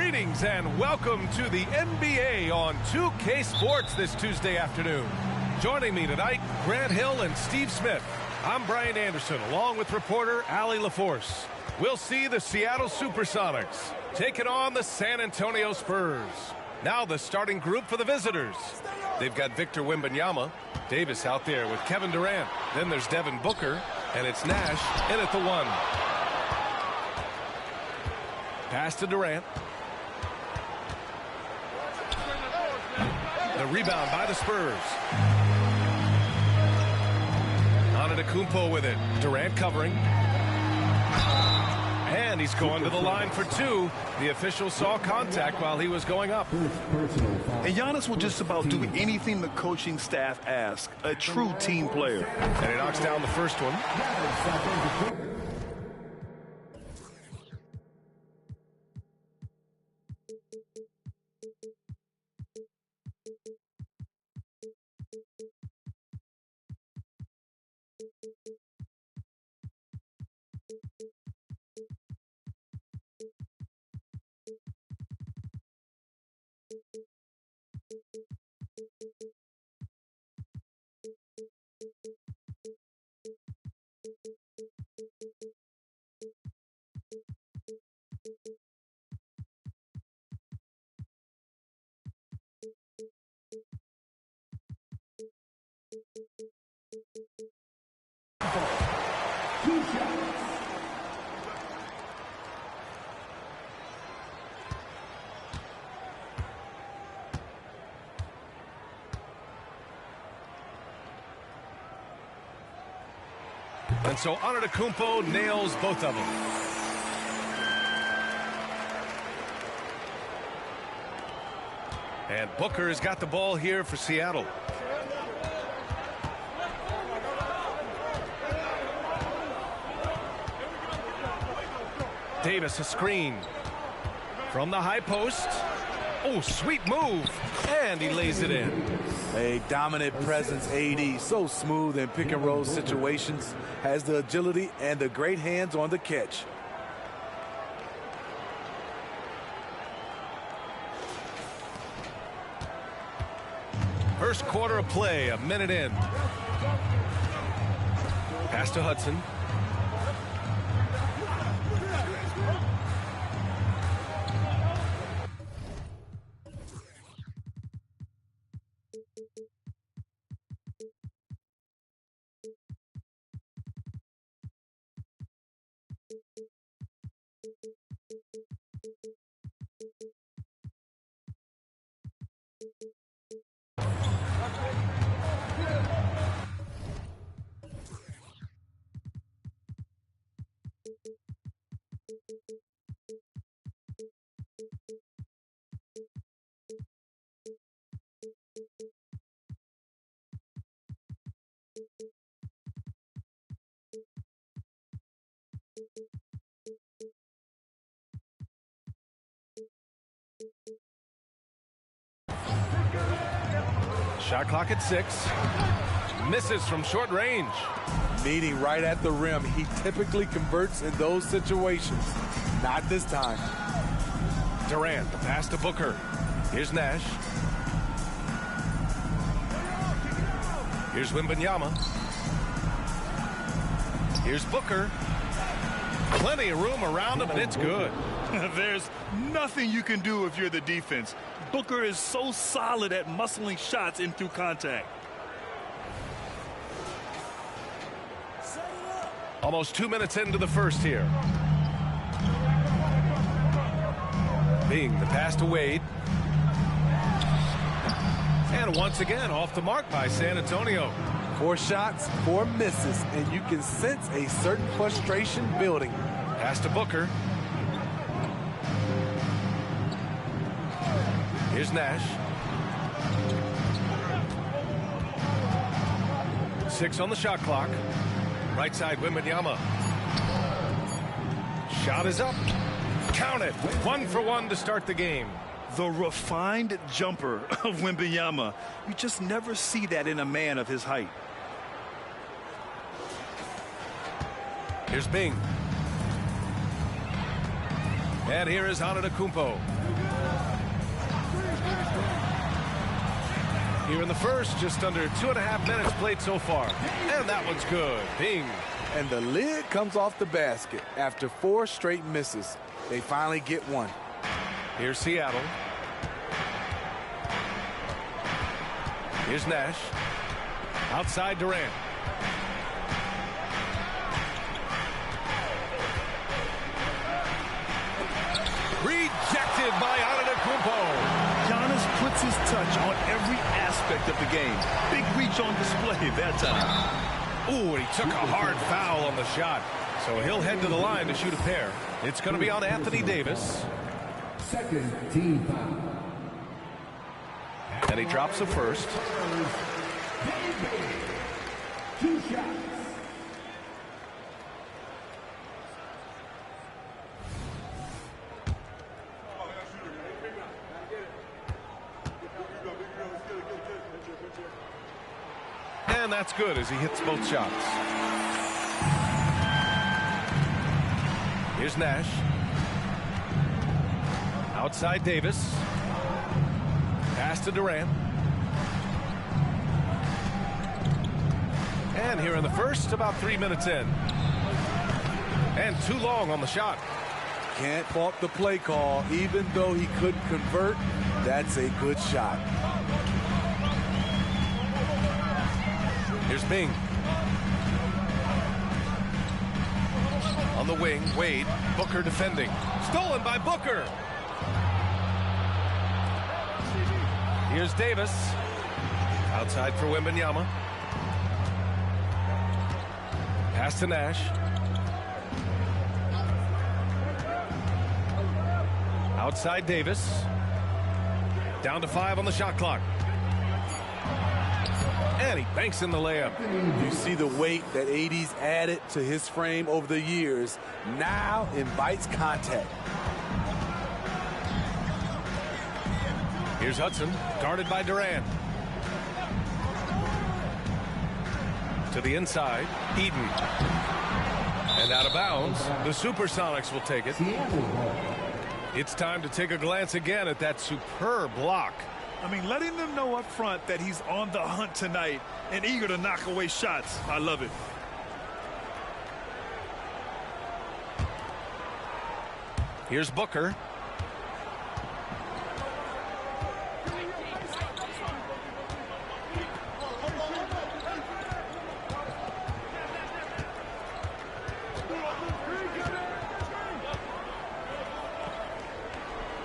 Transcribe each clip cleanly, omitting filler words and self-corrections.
Greetings and welcome to the NBA on 2K Sports this Tuesday afternoon. Joining me tonight, Grant Hill and Steve Smith. I'm Brian Anderson, along with reporter Allie LaForce. We'll see the Seattle SuperSonics taking on the San Antonio Spurs. Now the starting group for the visitors. They've got Victor Wembanyama, Davis out there with Kevin Durant. Then there's Devin Booker, and it's Nash in at the 1. Pass to Durant. The rebound by the Spurs. Antetokounmpo with it. Durant covering. And he's going to the line for 2. The official saw contact while he was going up. And Giannis will just about do anything the coaching staff asks. A true team player. And he knocks down the first one. And so Antetokounmpo nails both of them. And Booker has got the ball here for Seattle. Davis a screen from the high post. Oh, sweet move. And he lays it in. A dominant presence, AD. So smooth in pick-and-roll situations. Has the agility and the great hands on the catch. First quarter of play, a minute in. Pass to Hudson. Shot clock at 6. Misses from short range. Meeting right at the rim. He typically converts in those situations. Not this time. Durant, the pass to Booker. Here's Nash. Here's Wembanyama. Here's Booker. Plenty of room around him, and it's good. There's nothing you can do if you're the defense. Booker is so solid at muscling shots in through contact. Almost 2 minutes into the first here. Being the pass to Wade. And once again off the mark by San Antonio. 4 shots, 4 misses, and you can sense a certain frustration building. Pass to Booker. Here's Nash. 6 on the shot clock. Right side, Wembanyama. Shot is up. Count it. 1 for 1 to start the game. The refined jumper of Wembanyama. You just never see that in a man of his height. Here's Bing. And here is Antetokounmpo. Here in the first, just under 2.5 minutes played so far. And that one's good. Bing. And the lid comes off the basket after 4 straight misses. They finally get one. Here's Seattle. Here's Nash. Outside Durant. Rejected by Antetokounmpo. Giannis puts his touch on every aspect of the game. Big reach on display that time. Ooh, and he took a hard foul on the shot. So he'll head to the line to shoot a pair. It's going to be on Anthony Davis. Second team foul. And he drops the first. 2 shots. And that's good as he hits both shots. Here's Nash. Outside Davis. Pass to Durant. And here in the first, about 3 minutes in. And too long on the shot. Can't fault the play call. Even though he couldn't convert, that's a good shot. Here's Bing. On the wing, Wade. Booker defending. Stolen by Booker. Here's Davis. Outside for Wembanyama. Pass to Nash. Outside Davis. Down to 5 on the shot clock. And he banks in the layup. You see the weight that AD's added to his frame over the years. Now invites contact. Here's Hudson, guarded by Durant. To the inside, Eaton. And out of bounds, the SuperSonics will take it. It's time to take a glance again at that superb block. I mean, letting them know up front that he's on the hunt tonight and eager to knock away shots. I love it. Here's Booker.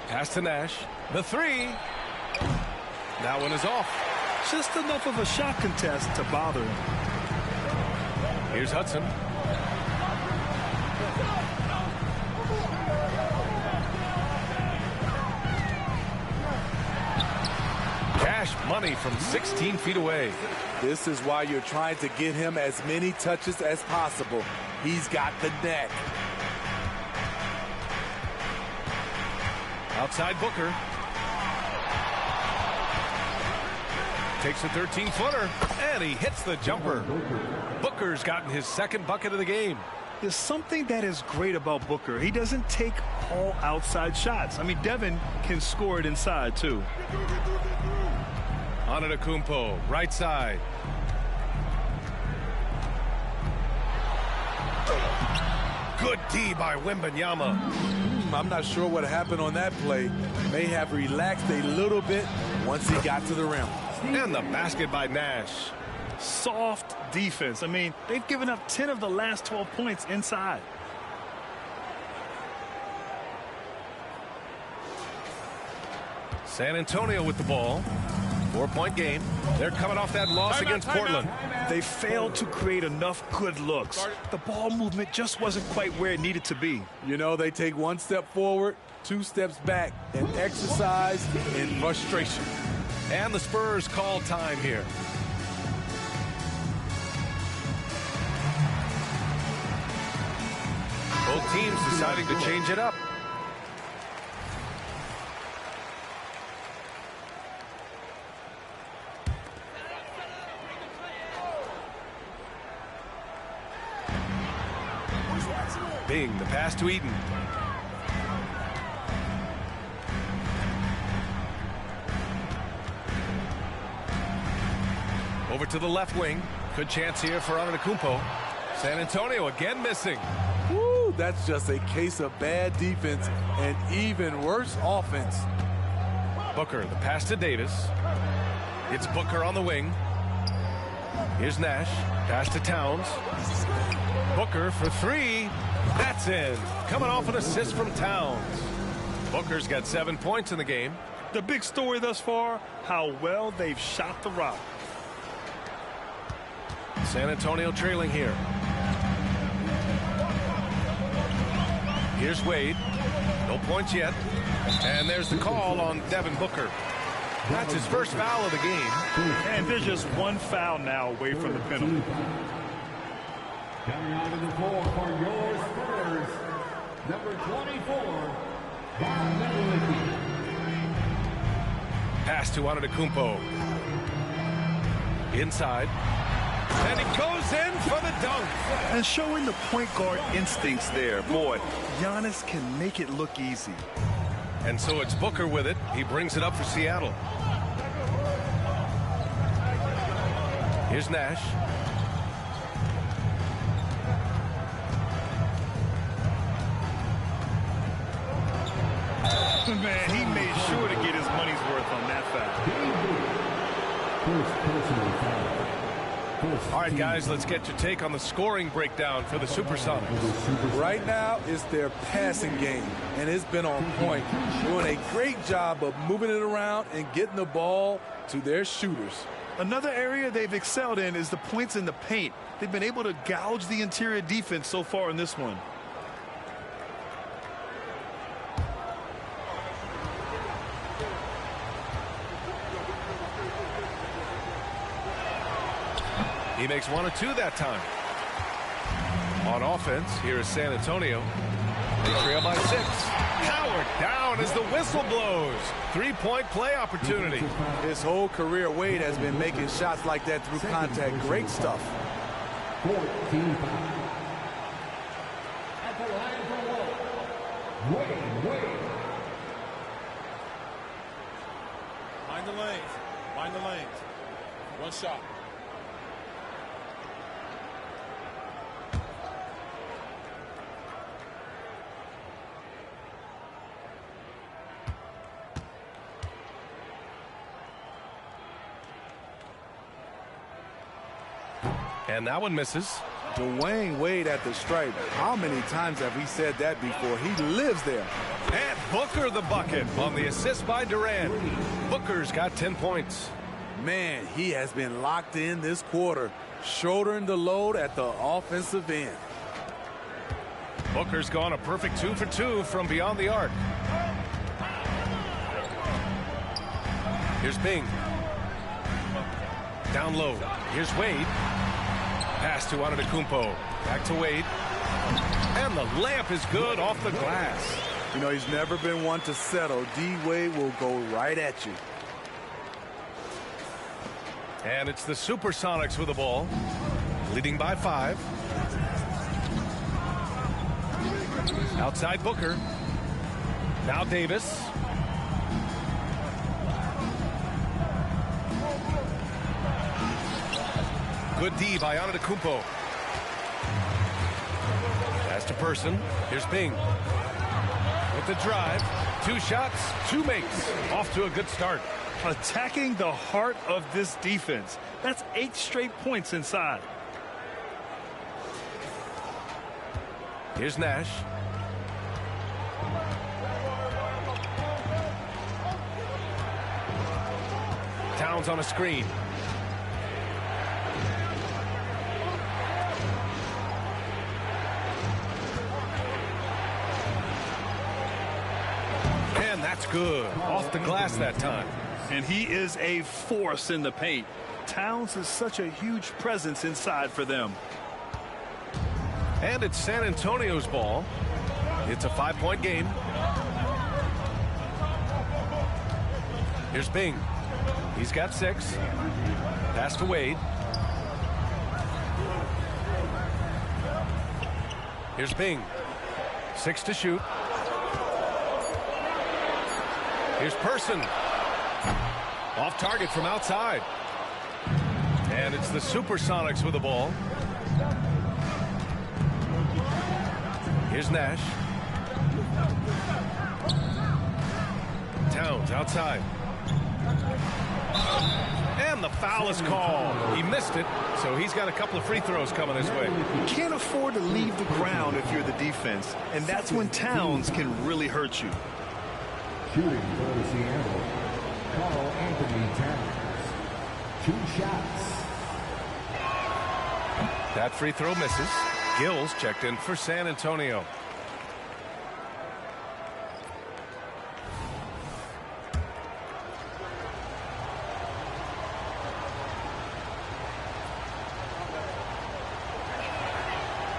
Pass to Nash. The 3. That one is off. Just enough of a shot contest to bother him. Here's Hudson. Cash money from 16 feet away. This is why you're trying to get him as many touches as possible. He's got the net. Outside Booker. Takes a 13-footer, and he hits the jumper. Booker's gotten his second bucket of the game. There's something that is great about Booker. He doesn't take all outside shots. I mean, Devin can score it inside, too. Antetokounmpo, right side. Good D by Wembanyama. I'm not sure what happened on that play. May have relaxed a little bit once he got to the rim. And the basket by Nash. Soft defense. I mean, they've given up 10 of the last 12 points inside. San Antonio with the ball. 4-point game. They're coming off that loss against Portland. They failed to create enough good looks. The ball movement just wasn't quite where it needed to be. You know, they take 1 step forward, 2 steps back, and exercise in frustration. And the Spurs call time here. Both teams deciding to change it up. Bing, the pass to Eaton. Over to the left wing. Good chance here for Antetokounmpo. San Antonio again missing. Woo, that's just a case of bad defense and even worse offense. Booker, the pass to Davis. It's Booker on the wing. Here's Nash. Pass to Towns. Booker for three. That's in. Coming off an assist from Towns. Booker's got 7 points in the game. The big story thus far, how well they've shot the rock. San Antonio trailing here. Here's Wade. No points yet. And there's the call on Devin Booker. That's his first foul of the game. And there's just one foul now away from the penalty. Coming onto the floor for your Spurs, number 24, Wembanyama. Pass to Antetokounmpo. Inside. And he goes in for the dunk. And showing the point guard instincts there. Boy, Giannis can make it look easy. And so it's Booker with it. He brings it up for Seattle. Here's Nash. Man, he made sure to get his money's worth on that foul. All right, guys, let's get your take on the scoring breakdown for the SuperSonics. Right now, it's their passing game, and it's been on point. Doing a great job of moving it around and getting the ball to their shooters. Another area they've excelled in is the points in the paint. They've been able to gouge the interior defense so far in this one. He makes 1 or 2 that time. On offense, here is San Antonio. They trail by 6. Howard down as the whistle blows. 3-point play opportunity. His whole career, Wade has been making shots like that through contact. Great stuff. 14 fouls. At the line for Wade. Mind the lanes. Mind the lanes. One shot. And that one misses. Dwayne Wade at the stripe. How many times have we said that before? He lives there. And Booker the bucket on the assist by Durant. Booker's got 10 points. Man, he has been locked in this quarter, shouldering the load at the offensive end. Booker's gone a perfect 2 for 2 from beyond the arc. Here's Bing. Down low. Here's Wade. Pass to Antetokounmpo. Back to Wade. And the layup is good off the glass. You know, he's never been one to settle. D-Wade will go right at you. And it's the SuperSonics with the ball, leading by 5. Outside Booker. Now Davis. Good D by Antetokounmpo. Pass to Person. Here's Bing. With the drive. 2 shots, 2 makes. Off to a good start. Attacking the heart of this defense. That's 8 straight points inside. Here's Nash. Towns on a screen. And that's good. Off the glass that time. And he is a force in the paint. Towns is such a huge presence inside for them. And it's San Antonio's ball. It's a 5-point game. Here's Bing. He's got 6. Pass to Wade. Here's Bing. 6 to shoot. Here's Person. Off target from outside. And it's the SuperSonics with the ball. Here's Nash. Towns outside. And the foul is called. He missed it, so he's got a couple of free throws coming his way. You can't afford to leave the ground if you're the defense, and that's when Towns can really hurt you. Shooting for Seattle, Carl Anthony Towns. 2 shots. That free throw misses. Gills checked in for San Antonio.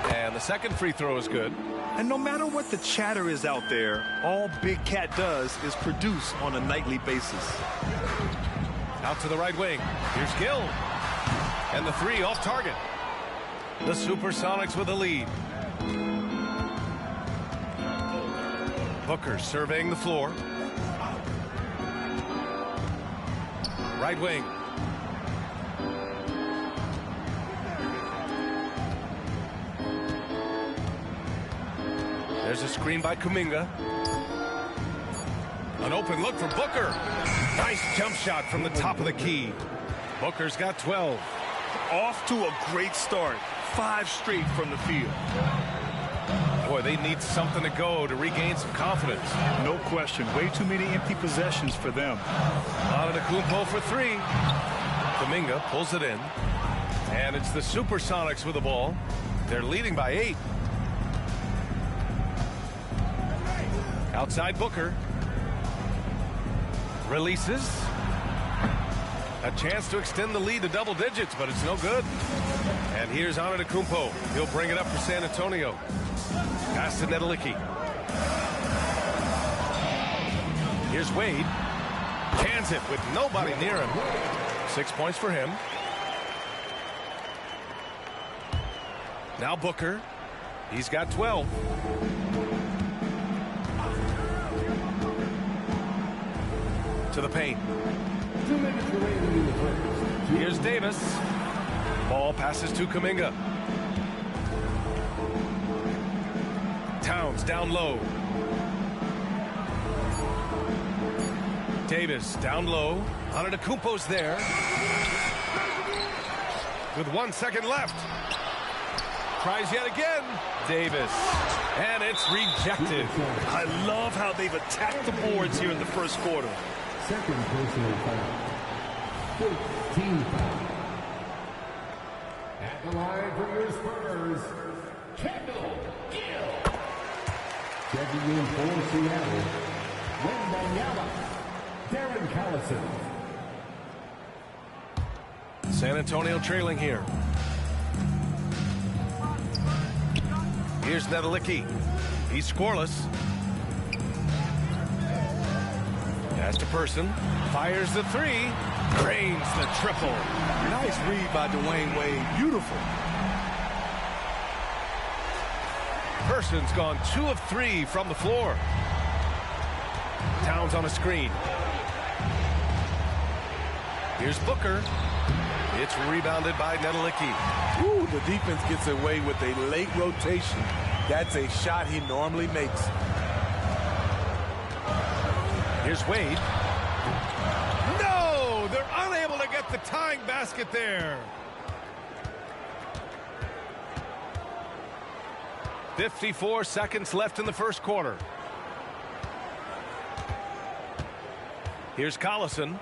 And the second free throw is good. And no matter what the chatter is out there, all Big Cat does is produce on a nightly basis. Out to the right wing. Here's Gill. And the three off target. The SuperSonics with the lead. Booker surveying the floor. Right wing. There's a screen by Kuminga. An open look for Booker. Nice jump shot from the top of the key. Booker's got 12. Off to a great start. 5 straight from the field. Boy, they need something to go to regain some confidence. No question. Way too many empty possessions for them. Antetokounmpo for 3. Kuminga pulls it in. And it's the SuperSonics with the ball. They're leading by 8. Outside Booker. Releases. A chance to extend the lead to double digits, but it's no good. And here's Antetokounmpo. He'll bring it up for San Antonio. Pass to Nedelicki. Here's Wade. Cans it with nobody near him. 6 points for him. Now Booker. He's got 12. To the paint. 2 minutes remaining in the first. Here's Davis. Ball passes to Kuminga. Towns down low. Davis down low. Antetokounmpo's there. With 1 second left. Tries yet again. Davis. And it's rejected. I love how they've attacked the boards here in the first quarter. Second personal foul. 15 foul. At the line for your Spurs, Kendall Gill. Checking in for Seattle, Wembanyama, Darren Collison. San Antonio trailing here. Here's Nedelicki. He's scoreless. Pass to Person. Fires the 3. Drains the triple. Nice read by Dwayne Wade. Beautiful. Person's gone 2 of 3 from the floor. Towns on a screen. Here's Booker. It's rebounded by Nedelicki. Ooh, the defense gets away with a late rotation. That's a shot he normally makes. Here's Wade. No! They're unable to get the tying basket there. 54 seconds left in the first quarter. Here's Collison.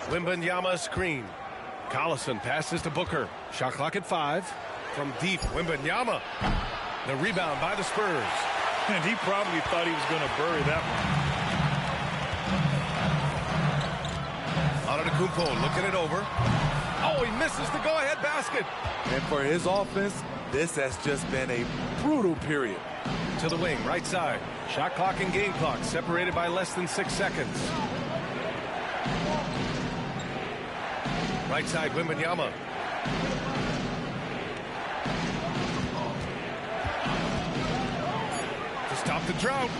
Wembanyama screen. Collison passes to Booker. Shot clock at 5. From deep, Wembanyama. The rebound by the Spurs. And he probably thought he was going to bury that one. Antetokounmpo looking it over. Oh, he misses the go-ahead basket. And for his offense, this has just been a brutal period. To the wing, right side. Shot clock and game clock separated by less than 6 seconds. Right side, Wembanyama. To stop the drought.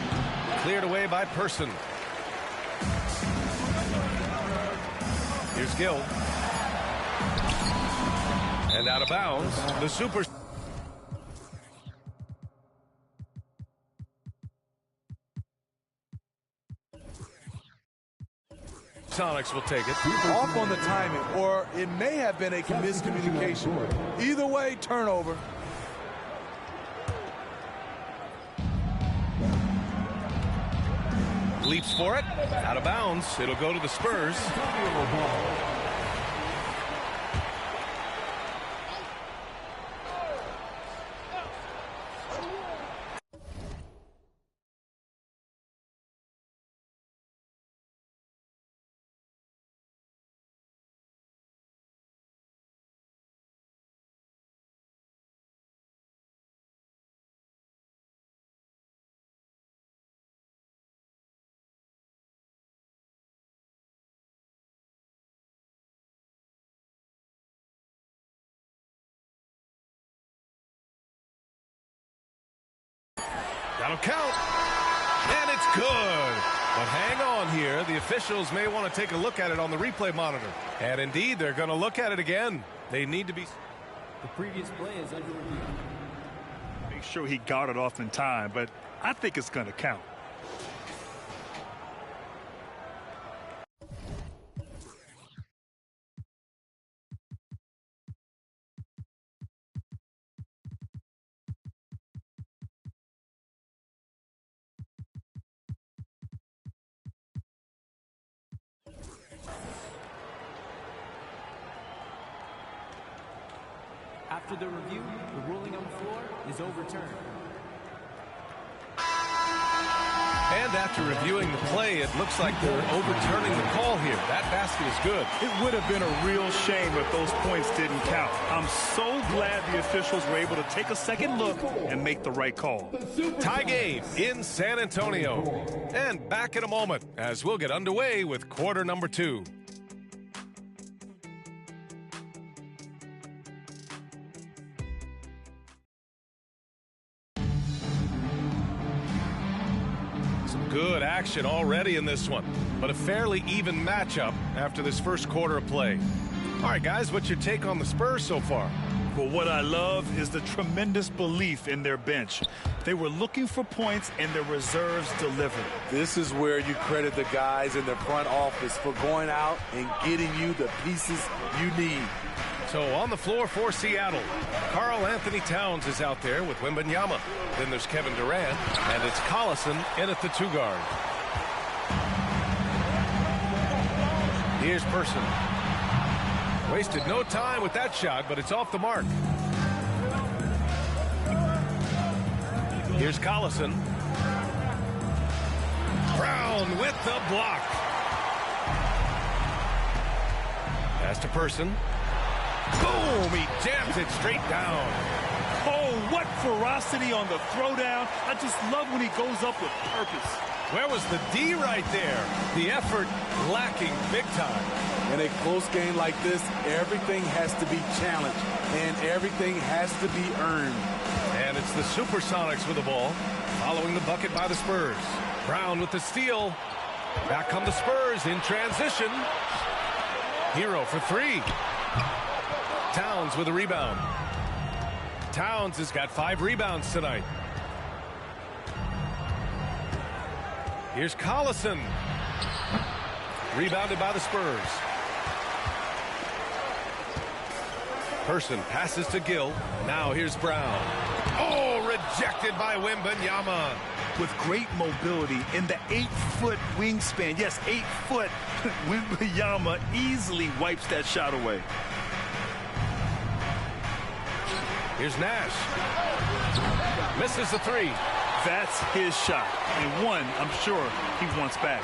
Cleared away by Person. Here's Gill. And out of bounds, the SuperSonics will take it. Off on the timing, or it may have been a miscommunication. Either way, turnover. Leaps for it. Out of bounds. It'll go to the Spurs. That'll count. And it's good. But hang on here. The officials may want to take a look at it on the replay monitor. And indeed, they're going to look at it again. They need to be... The previous play is under review. Make sure he got it off in time, but I think it's going to count. After the review, the ruling on the floor is overturned. And after reviewing the play, it looks like they're overturning the call here. That basket is good. It would have been a real shame if those points didn't count. I'm so glad the officials were able to take a second look and make the right call. Tie game in San Antonio. And back in a moment as we'll get underway with quarter number 2. Good action already in this one, but a fairly even matchup after this first quarter of play. All right, guys, what's your take on the Spurs so far? Well, what I love is the tremendous belief in their bench. They were looking for points, and their reserves delivered. This is where you credit the guys in the front office for going out and getting you the pieces you need. So on the floor for Seattle, Karl Anthony Towns is out there with Wembanyama. Then there's Kevin Durant, and it's Collison in at the 2 guard. Here's Person. Wasted no time with that shot, but it's off the mark. Here's Collison. Brown with the block. Pass to Person. Boom! He jams it straight down. Oh, what ferocity on the throwdown. I just love when he goes up with purpose. Where was the D right there? The effort lacking big time. In a close game like this, everything has to be challenged, and everything has to be earned. And it's the SuperSonics with the ball, following the bucket by the Spurs. Brown with the steal. Back come the Spurs in transition. Hero for 3. Towns with a rebound. Towns has got 5 rebounds tonight. Here's Collison. Rebounded by the Spurs. Person passes to Gill. Now here's Brown. Oh, rejected by Wembanyama. With great mobility in the 8-foot wingspan. Yes, 8 foot. Wembanyama easily wipes that shot away. Here's Nash. Misses the 3. That's his shot. And one, I'm sure, he wants back.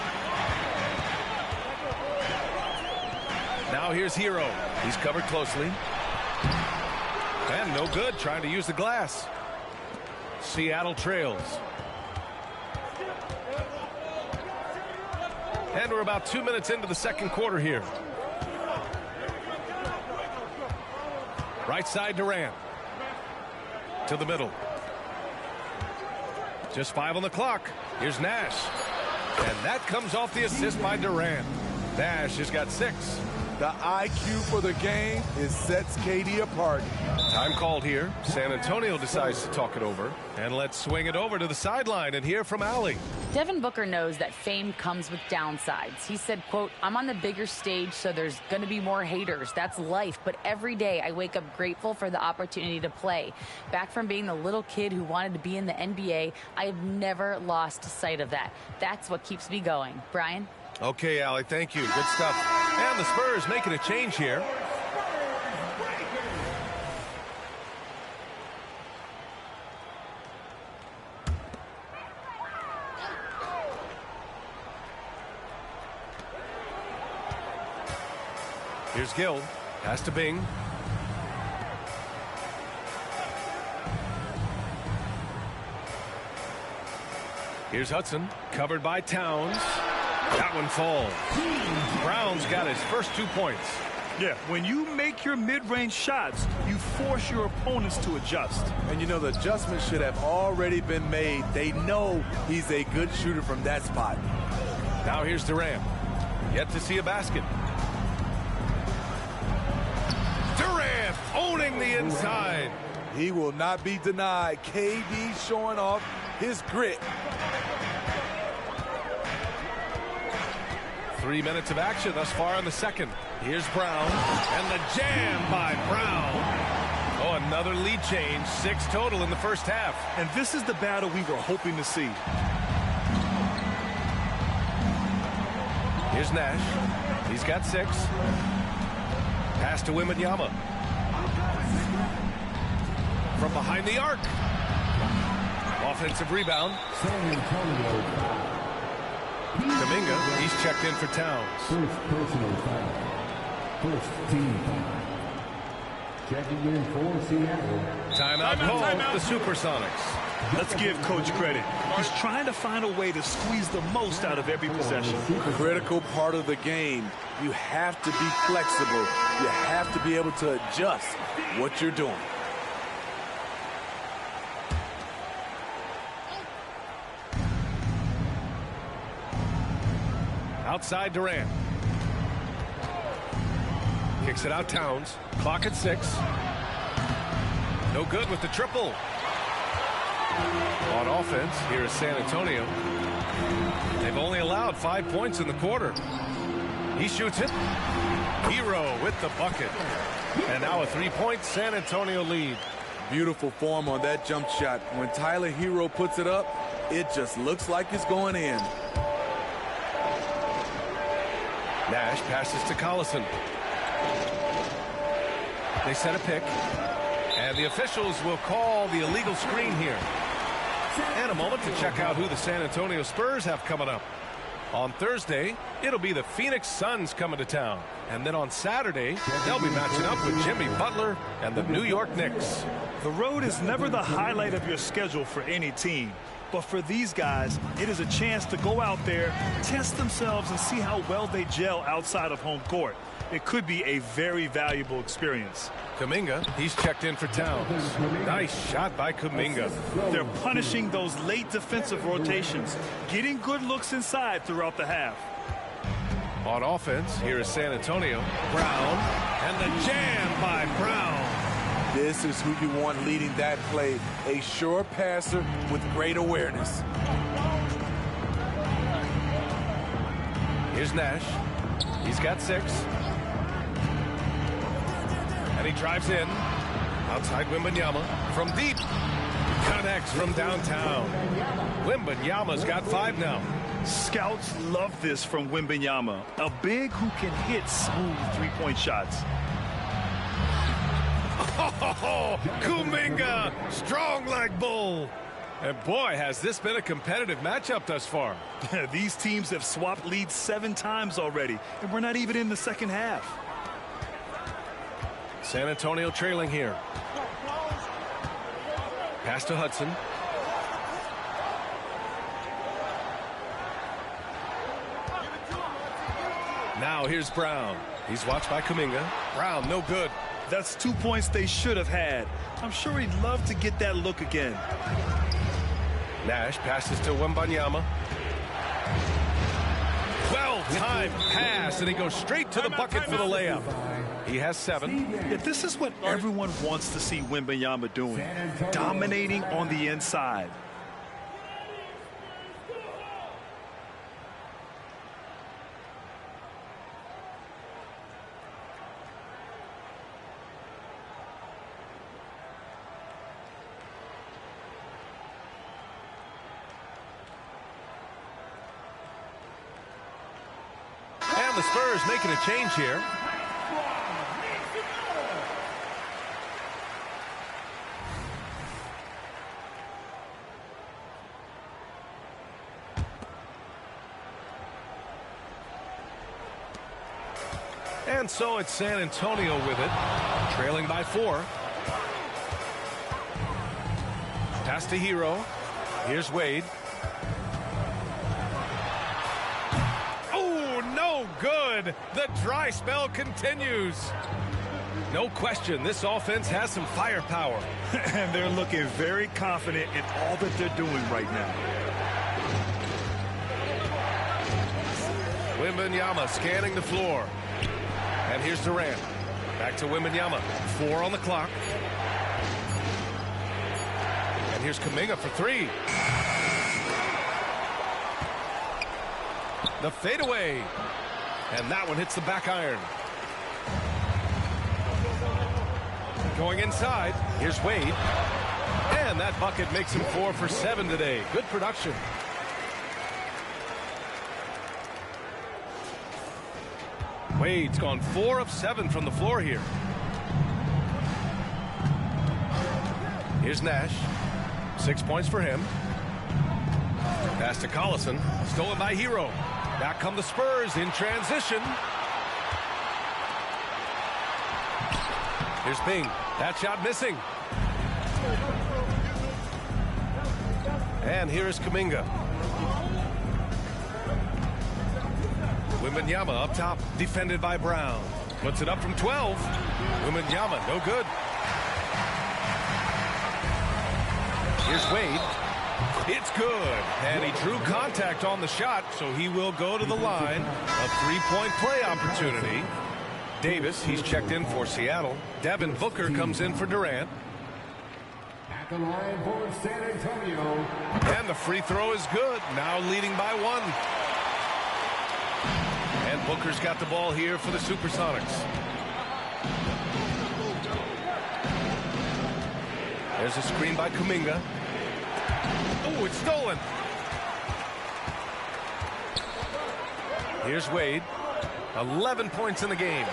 Now here's Hero. He's covered closely. And no good, trying to use the glass. Seattle trails. And we're about 2 minutes into the second quarter here. Right side Durant. To the middle. Just 5 on the clock. Here's Nash. And that comes off the assist by Durant. Nash has got 6. The IQ for the game sets KD apart. Time called here. San Antonio decides to talk it over. And let's swing it over to the sideline and hear from Allie. Devin Booker knows that fame comes with downsides. He said, quote, "I'm on the bigger stage, so there's going to be more haters. That's life. But every day I wake up grateful for the opportunity to play. Back from being the little kid who wanted to be in the NBA, I have never lost sight of that. That's what keeps me going." Brian? Okay, Allie, thank you. Good stuff. And the Spurs making a change here. Here's Gill. Pass to Bing. Here's Hudson. Covered by Towns. That one falls. Brown's got his first 2 points. Yeah, when you make your mid-range shots, you force your opponents to adjust. And you know, the adjustment should have already been made. They know he's a good shooter from that spot. Now here's Durant. Yet to see a basket. Durant owning the inside. He will not be denied. KD showing off his grit. 3 minutes of action thus far in the second. Here's Brown, and the jam by Brown. Oh, another lead change. 6 total in the first half. And this is the battle we were hoping to see. Here's Nash. He's got 6. Pass to Wembanyama. From behind the arc. Offensive rebound. Kuminga, he's checked in for Towns. First personal foul. First team foul. Checking in for Seattle. Timeout called the SuperSonics. Let's give Coach credit. He's trying to find a way to squeeze the most out of every possession. Critical part of the game. You have to be flexible. You have to be able to adjust what you're doing. Outside Durant. Kicks it out Towns. Clock at 6. No good with the triple. On offense, here is San Antonio. They've only allowed 5 points in the quarter. He shoots it. Hero with the bucket. And now a 3-point San Antonio lead. Beautiful form on that jump shot. When Tyler Hero puts it up, it just looks like it's going in. Nash passes to Collison. They set a pick. And the officials will call the illegal screen here. And a moment to check out who the San Antonio Spurs have coming up. On Thursday, it'll be the Phoenix Suns coming to town. And then on Saturday, they'll be matching up with Jimmy Butler and the New York Knicks. The road is never the highlight of your schedule for any team. But for these guys, it is a chance to go out there, test themselves, and see how well they gel outside of home court. It could be a very valuable experience. Kuminga, he's checked in for Towns. Nice shot by Kuminga. They're punishing those late defensive rotations, getting good looks inside throughout the half. On offense, here is San Antonio. Brown, and the jam by Brown. This is who you want leading that play. A sure passer with great awareness. Here's Nash. He's got 6. And he drives in. Outside Wembanyama. From deep. Connects from downtown. Wembanyama's got 5 now. Scouts love this from Wembanyama. A big who can hit smooth three-point shots. Oh, Kuminga, strong like bull. And boy, has this been a competitive matchup thus far. These teams have swapped leads 7 times already, and we're not even in the second half. San Antonio trailing here. Pass to Hudson. Now here's Brown. He's watched by Kuminga. Brown, no good. That's 2 points they should have had. I'm sure he'd love to get that look again. Nash passes to Wembanyama. Well-timed pass, and he goes straight to the bucket for the layup. He has 7. Yeah, this is what everyone wants to see Wembanyama doing, dominating on the inside. And the Spurs making a change here. And so it's San Antonio with it, trailing by 4. Pass to Hero. Here's Wade. Oh, no good. The dry spell continues. No question, this offense has some firepower. And they're looking very confident in all that they're doing right now. Wembanyama scanning the floor. And here's Durant. Back to Wembanyama. 4 on the clock. And here's Kuminga for 3. The fadeaway. And that one hits the back iron. Going inside. Here's Wade. And that bucket makes him 4 for 7 today. Good production. Wade's gone 4 of 7 from the floor here. Here's Nash. 6 points for him. Pass to Collison. Stolen by Hero. Back come the Spurs in transition. Here's Bing. That shot missing. And here is Kuminga. Wembanyama up top, defended by Brown. Puts it up from 12. Wembanyama, no good. Here's Wade. It's good. And he drew contact on the shot, so he will go to the line. A 3-point play opportunity. Davis, he's checked in for Seattle. Devin Booker comes in for Durant. At the line for San Antonio. And the free throw is good. Now leading by 1. And Booker's got the ball here for the SuperSonics. There's a screen by Kuminga. Oh, it's stolen. Here's Wade. 11 points in the game.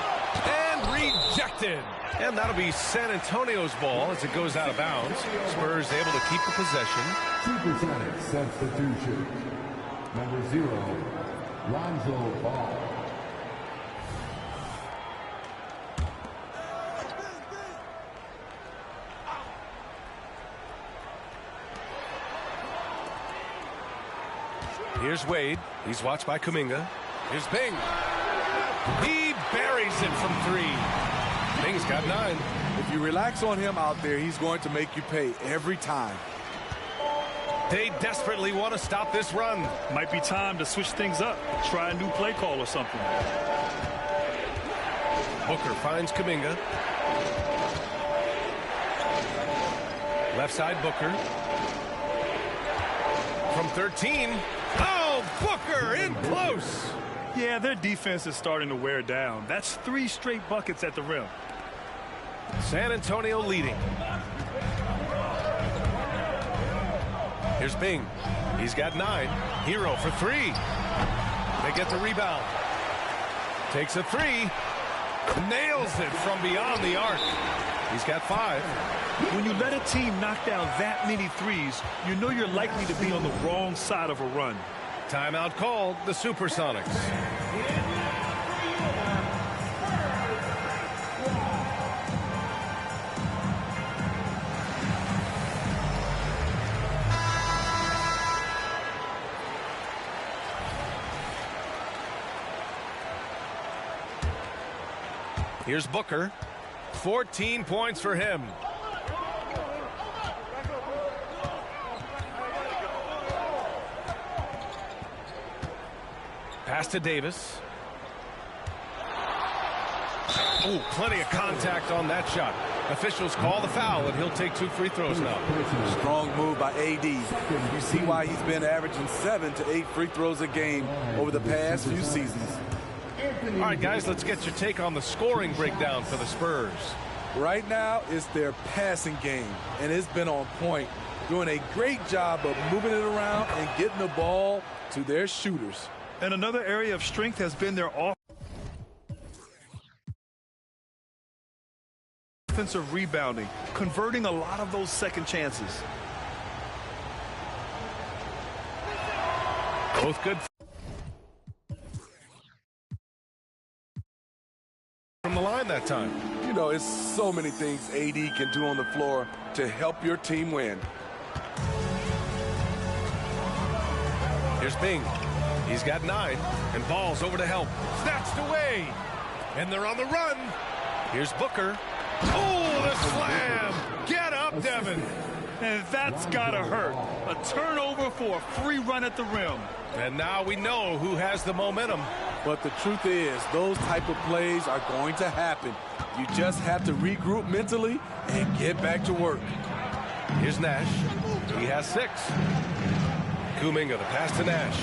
And rejected. And that'll be San Antonio's ball as it goes out of bounds. Spurs able to keep the possession. SuperSonics substitution. Number 0, Lonzo Ball. Here's Wade. He's watched by Kuminga. Here's Bing. He buries it from 3. Bing's got 9. If you relax on him out there, he's going to make you pay every time. They desperately want to stop this run. Might be time to switch things up. Try a new play call or something. Booker finds Kuminga. Left side Booker. From 13. Oh, Booker in close. Yeah, their defense is starting to wear down. That's 3 straight buckets at the rim. San Antonio leading. Here's Bing. He's got 9. Hero for 3. They get the rebound. Takes a 3. Nails it from beyond the arc. He's got 5. When you let a team knock down that many threes, you know you're likely to be on the wrong side of a run. Timeout called, the SuperSonics. Here's Booker. 14 points for him. Pass to Davis. Oh, plenty of contact on that shot. Officials call the foul, and he'll take 2 free throws now. Strong move by AD. You see why he's been averaging 7 to 8 free throws a game over the past few seasons. All right, guys, let's get your take on the scoring breakdown for the Spurs. Right now, it's their passing game, and it's been on point, doing a great job of moving it around and getting the ball to their shooters. And another area of strength has been their offensive rebounding, converting a lot of those second chances. Both good from the line that time. You know, it's so many things AD can do on the floor to help your team win. Here's Bing. He's got 9, and Ball's over to help. Snatched away, and they're on the run. Here's Booker. Oh, the slam! Get up, Devin. And that's gotta hurt. A turnover for a free run at the rim. And now we know who has the momentum. But the truth is, those type of plays are going to happen. You just have to regroup mentally and get back to work. Here's Nash. He has 6. Kuminga, the pass to Nash.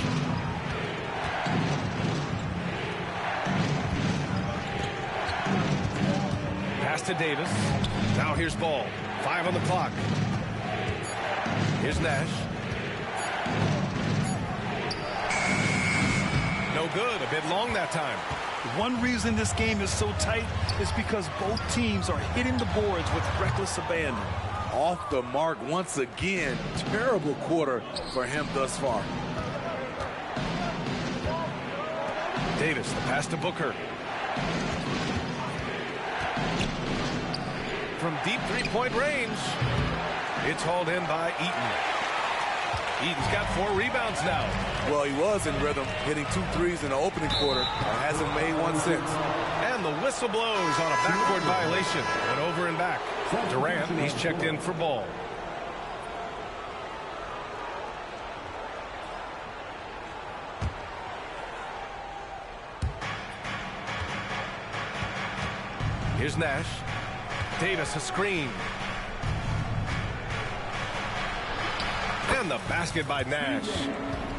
Pass to Davis. Now here's Ball. 5 on the clock. Here's Nash. No good. A bit long that time. One reason this game is so tight is because both teams are hitting the boards with reckless abandon. Off the mark once again. Terrible quarter for him thus far. Davis, the pass to Booker. From deep three-point range. It's hauled in by Eaton. Eaton's got 4 rebounds now. Well, he was in rhythm, hitting 2 threes in the opening quarter, and hasn't made one since. And the whistle blows on a backcourt violation. And over and back. Durant, he's checked in for Ball. Here's Nash. Davis, a screen. And the basket by Nash.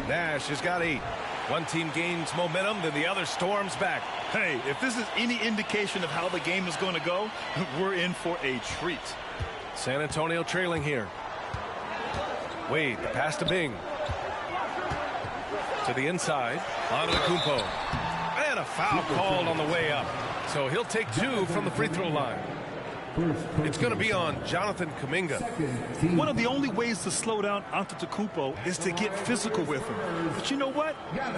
Nash has got 8. One team gains momentum, then the other storms back. Hey, if this is any indication of how the game is going to go, we're in for a treat. San Antonio trailing here. Wade, the pass to Bing. To the inside. Antetokounmpo. And a foul called on the way up. So he'll take 2 from the free throw line. It's going to be on Jonathan Kuminga. One of the only ways to slow down Antetokounmpo is to get physical with him. But you know what?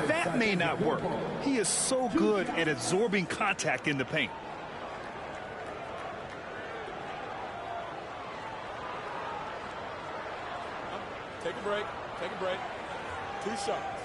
That may not work. He is so good at absorbing contact in the paint. Take a break. Take a break. 2 shots.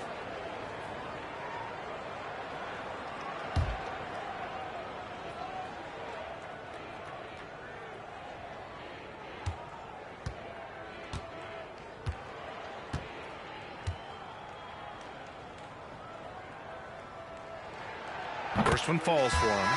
First one falls for him.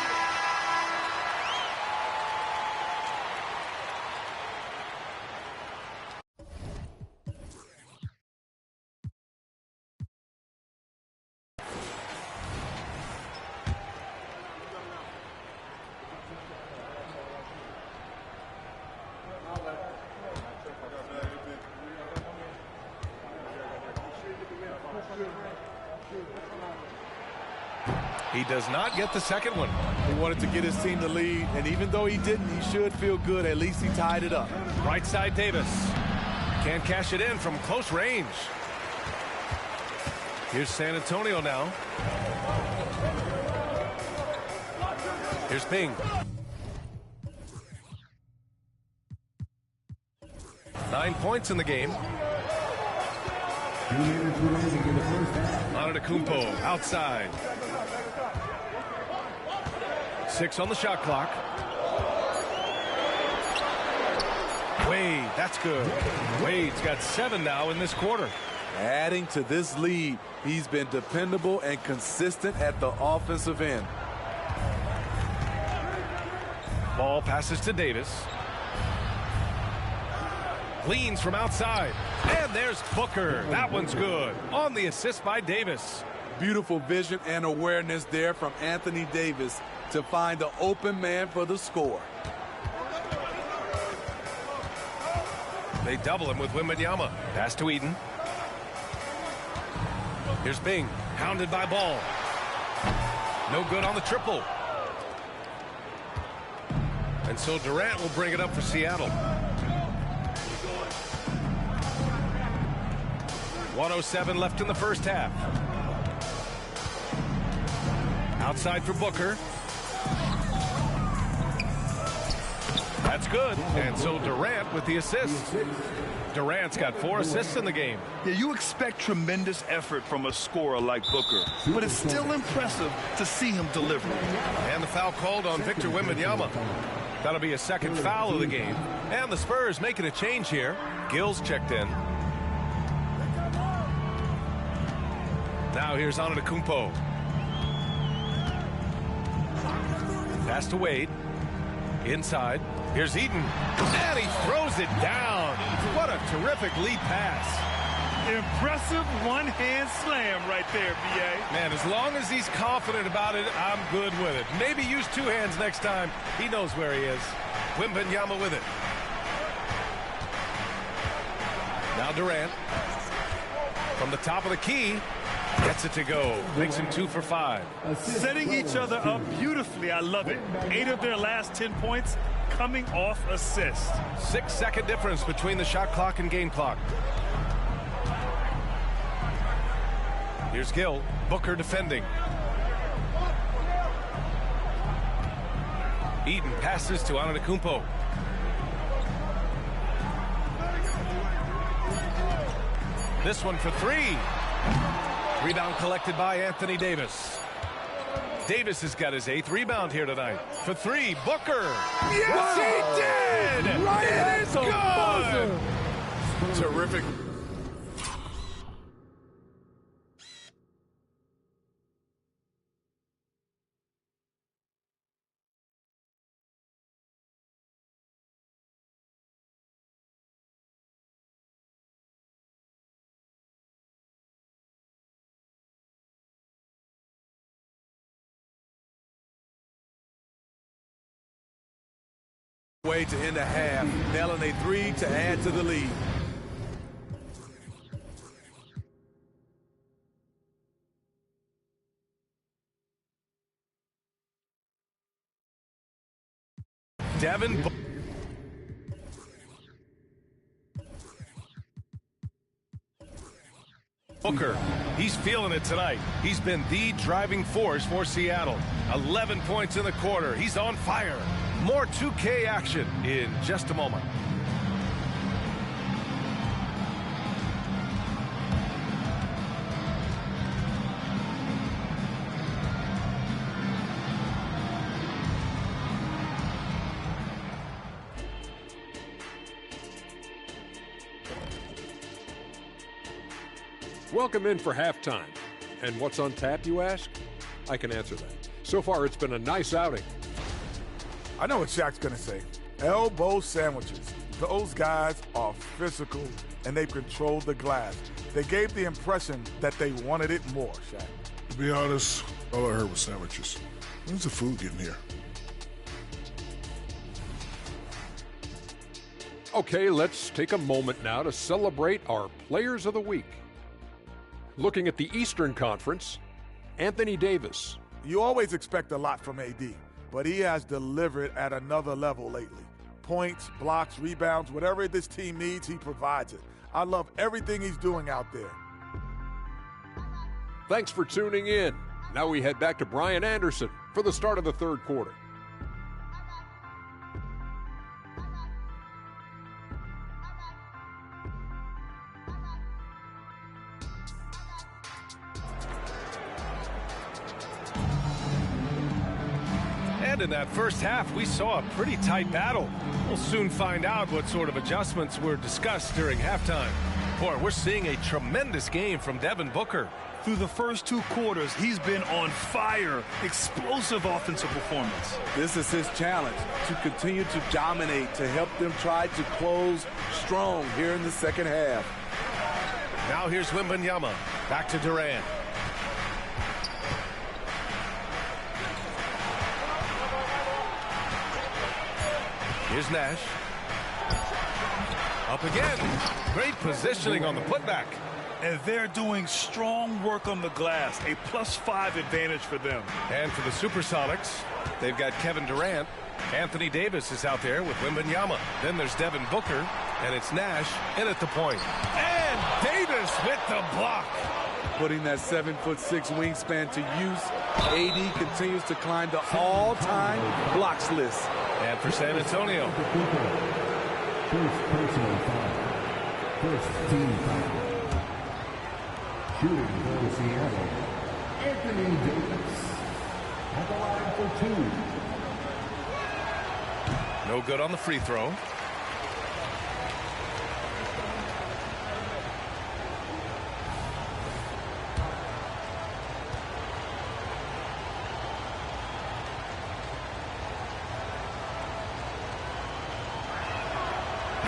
He does not get the second one. He wanted to get his team the lead, and even though he didn't, he should feel good. At least he tied it up. Right side Davis. Can't cash it in from close range. Here's San Antonio now. Here's Bing. 9 points in the game. Antetokounmpo outside. 6 on the shot clock. Wade, that's good. Wade's got 7 now in this quarter. Adding to this lead, he's been dependable and consistent at the offensive end. Ball passes to Davis. Leans from outside. And there's Booker. That one's good. On the assist by Davis. Beautiful vision and awareness there from Anthony Davis to find the open man for the score. They double him with Wembanyama. Pass to Eaton. Here's Bing. Hounded by Ball. No good on the triple. And so Durant will bring it up for Seattle. 1:07 left in the first half. Outside for Booker. That's good. And so Durant with the assist. Durant's got 4 assists in the game. Yeah, you expect tremendous effort from a scorer like Booker, but it's still impressive to see him deliver. And the foul called on Victor Wembanyama. That'll be a second foul of the game. And the Spurs making a change here. Gill's checked in. Now here's Antetokounmpo. Pass to Wade. Inside. Here's Eaton. And he throws it down. What a terrific lead pass. Impressive one-hand slam right there, B.A. Man, as long as he's confident about it, I'm good with it. Maybe use 2 hands next time. He knows where he is. Wembanyama with it. Now Durant. From the top of the key. Gets it to go. Makes him 2 for 5. Setting each other up beautifully. I love it. 8 of their last 10 points coming off assists. 6-second difference between the shot clock and game clock. Here's Gill. Booker defending. Eaton passes to Antetokounmpo. This one for 3. Rebound collected by Anthony Davis. Davis has got his 8th rebound here tonight. For 3, Booker. Yes, he did! It is good! Terrific. Way to end the half, nailing a 3 to add to the lead. Devin Booker, he's feeling it tonight. He's been the driving force for Seattle. 11 points in the quarter. He's on fire. More 2K action in just a moment. Welcome in for halftime. And what's on tap, you ask? I can answer that. So far, it's been a nice outing. I know what Shaq's going to say. Elbow sandwiches. Those guys are physical, and they've controlled the glass. They gave the impression that they wanted it more, Shaq. To be honest, all I heard was sandwiches. When's the food getting here? Okay, let's take a moment now to celebrate our Players of the Week. Looking at the Eastern Conference, Anthony Davis. You always expect a lot from AD, but he has delivered at another level lately. Points, blocks, rebounds, whatever this team needs, he provides it. I love everything he's doing out there. Thanks for tuning in. Now we head back to Brian Anderson for the start of the third quarter. And in that first half, we saw a pretty tight battle. We'll soon find out what sort of adjustments were discussed during halftime. report. We're seeing a tremendous game from Devin Booker. Through the first 2 quarters, he's been on fire. Explosive offensive performance. This is his challenge, to continue to dominate, to help them try to close strong here in the second half. Now here's Wembanyama. Back to Durant. Here's Nash. Up again. Great positioning on the putback. And they're doing strong work on the glass. A +5 advantage for them. And for the SuperSonics, they've got Kevin Durant. Anthony Davis is out there with Wembanyama. Then there's Devin Booker, and it's Nash in at the point. And Davis with the block. Putting that 7'6" wingspan to use, AD continues to climb the all-time blocks list. And for San Antonio. First personal foul. First team foul. Shooting for Seattle, Anthony Davis. At the line for 2. No good on the free throw.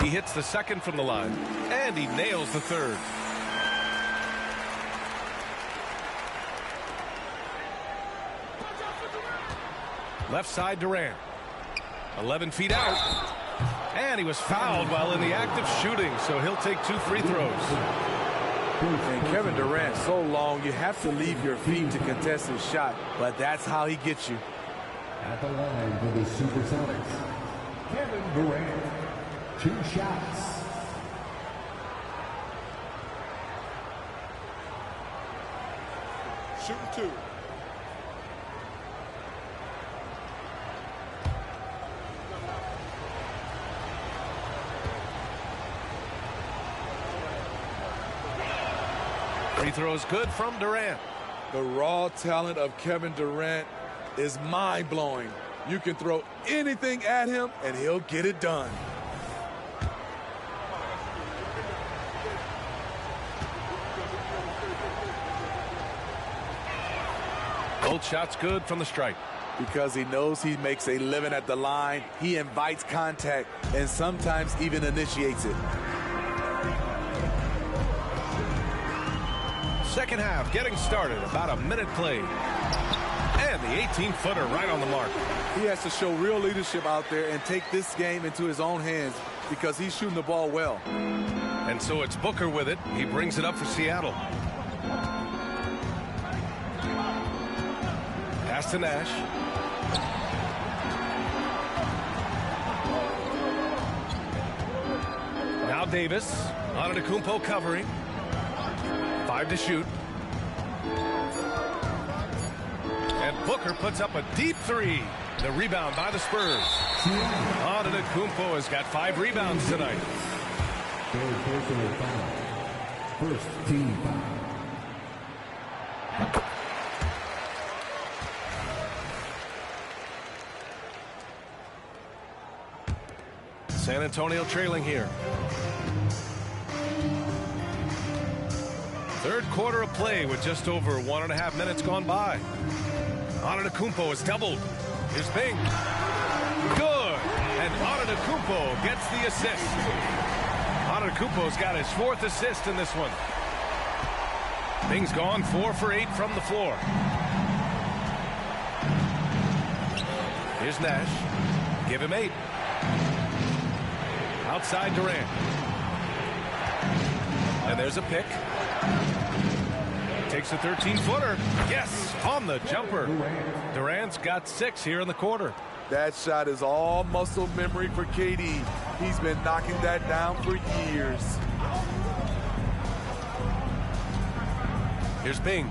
He hits the second from the line, and he nails the third. Left side Durant. 11 feet out. And he was fouled while in the act of shooting, so he'll take 2 free throws. And Kevin Durant, so long, you have to leave your feet to contest his shot, but that's how he gets you. At the line for the SuperSonics, Kevin Durant. 2 shots. Shooting 2. Free throw is good from Durant. The raw talent of Kevin Durant is mind-blowing. You can throw anything at him, and he'll get it done. Both shots good from the stripe. Because he knows he makes a living at the line, he invites contact and sometimes even initiates it. Second half getting started. About a minute played. And the 18-footer right on the mark. He has to show real leadership out there and take this game into his own hands because he's shooting the ball well. And so it's Booker with it. He brings it up for Seattle. Pass to Nash. Now Davis. Antetokounmpo covering. 5 to shoot. And Booker puts up a deep 3. The rebound by the Spurs. Antetokounmpo has got 5 rebounds tonight. Third personal foul. First team foul. San Antonio trailing here. Third quarter of play with just over 1.5 minutes gone by. Antetokounmpo is doubled. Here's Bing. Good. And Antetokounmpo gets the assist. Antetokounmpo's got his 4th assist in this one. Bing's gone 4 for 8 from the floor. Here's Nash. Give him 8. Outside Durant. And there's a pick. Takes a 13-footer. Yes, on the jumper. Durant's got 6 here in the quarter. That shot is all muscle memory for KD. He's been knocking that down for years. Here's Bing.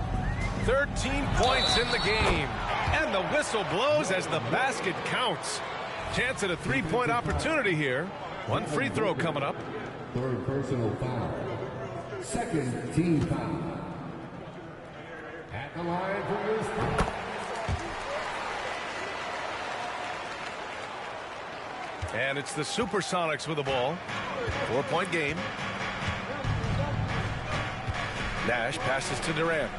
13 points in the game. And the whistle blows as the basket counts. Chance at a 3-point opportunity here. 1 free throw coming up. Third personal foul. Second team foul. At the line for this. And it's the SuperSonics with the ball. 4-point game. Nash passes to Durant.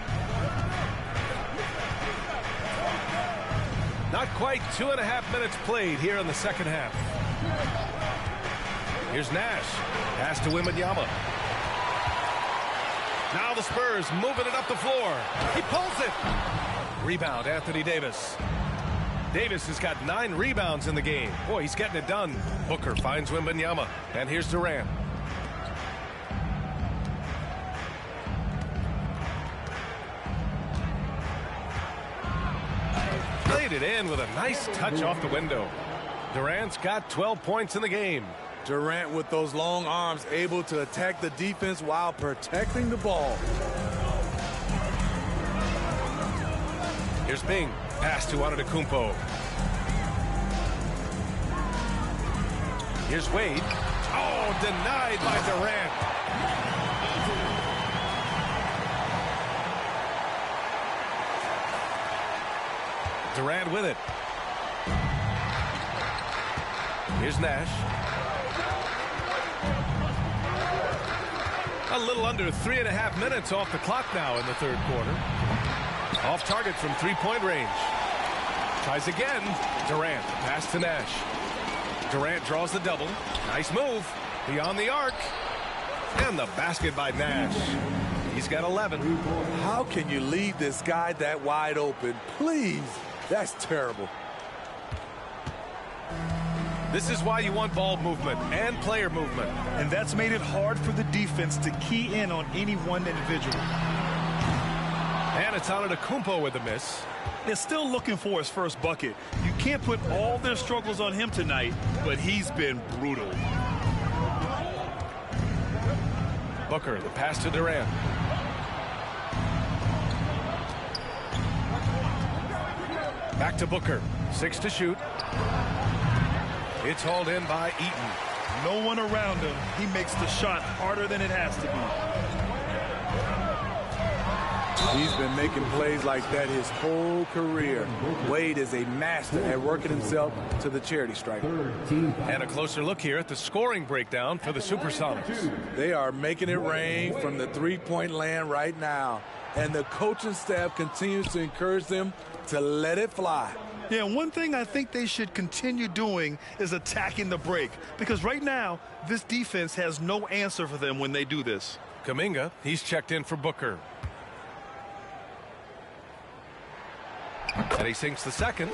Not quite 2.5 minutes played here in the second half. Here's Nash. Pass to Wembanyama. Now the Spurs moving it up the floor. He pulls it. Rebound, Anthony Davis. Davis has got 9 rebounds in the game. Boy, he's getting it done. Booker finds Wembanyama. And here's Durant. Played it in with a nice touch off the window. Durant's got 12 points in the game. Durant with those long arms able to attack the defense while protecting the ball. Here's Bing. Pass to Antetokounmpo. Here's Wade. Oh, denied by Durant. Durant with it. Here's Nash. A little under 3.5 minutes off the clock now in the third quarter. Off target from three-point range. Tries again. Durant. Pass to Nash. Durant draws the double. Nice move. Beyond the arc. And the basket by Nash. He's got 11. How can you leave this guy that wide open? Please. That's terrible. This is why you want ball movement and player movement. And that's made it hard for the defense to key in on any one individual. And it's Antetokounmpo with a miss. They're still looking for his first bucket. You can't put all their struggles on him tonight, but he's been brutal. Booker, the pass to Durant. Back to Booker. 6 to shoot. It's hauled in by Eaton. No one around him. He makes the shot harder than it has to be. He's been making plays like that his whole career. Wade is a master at working himself to the charity stripe. And a closer look here at the scoring breakdown for the SuperSonics. They are making it rain from the three-point land right now. And the coaching staff continues to encourage them to let it fly. Yeah, one thing I think they should continue doing is attacking the break. Because right now, this defense has no answer for them when they do this. Kuminga, he's checked in for Booker. And he sinks the second.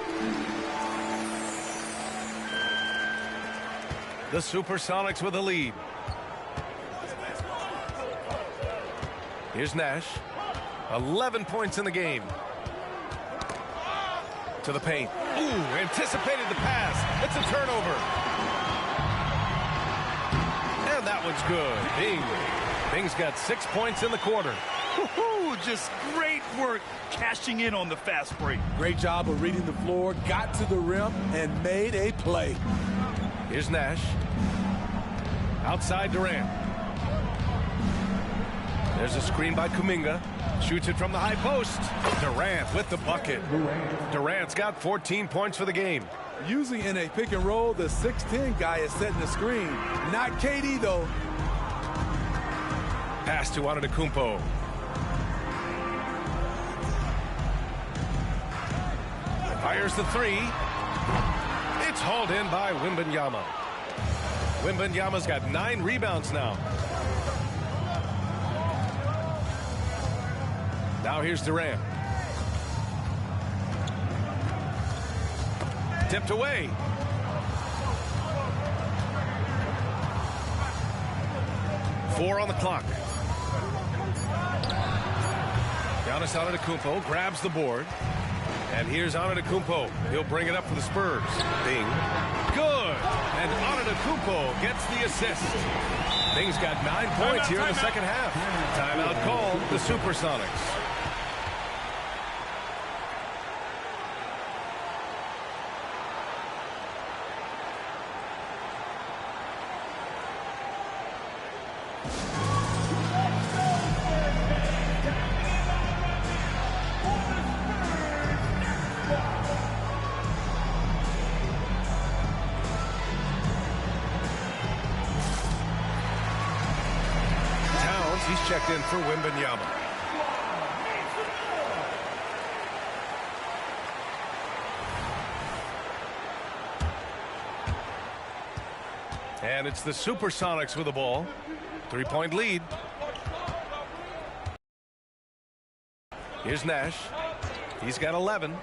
The SuperSonics with a lead. Here's Nash. 11 points in the game. To the paint. Ooh, anticipated the pass. It's a turnover. And that one's good. Bing. Bing's got 6 points in the quarter. Just great work cashing in on the fast break. Great job of reading the floor, got to the rim, and made a play. Here's Nash. Outside Durant. There's a screen by Kuminga. Shoots it from the high post. Durant with the bucket. Durant's got 14 points for the game. Usually in a pick and roll, the 6'10 guy is setting the screen. Not KD, though. Pass to Antetokounmpo. Fires the three. It's hauled in by Wembanyama. Wembanyama's got 9 rebounds now. Now here's Durant. Tipped away. Four on the clock. Giannis Antetokounmpo grabs the board. And here's Antetokounmpo. He'll bring it up for the Spurs. Bing. Good. And Antetokounmpo gets the assist. Bing's got 9 points here in the second half. Timeout called the SuperSonics. He's checked in for Wembanyama. And it's the SuperSonics with the ball. 3-point lead. Here's Nash. He's got 11.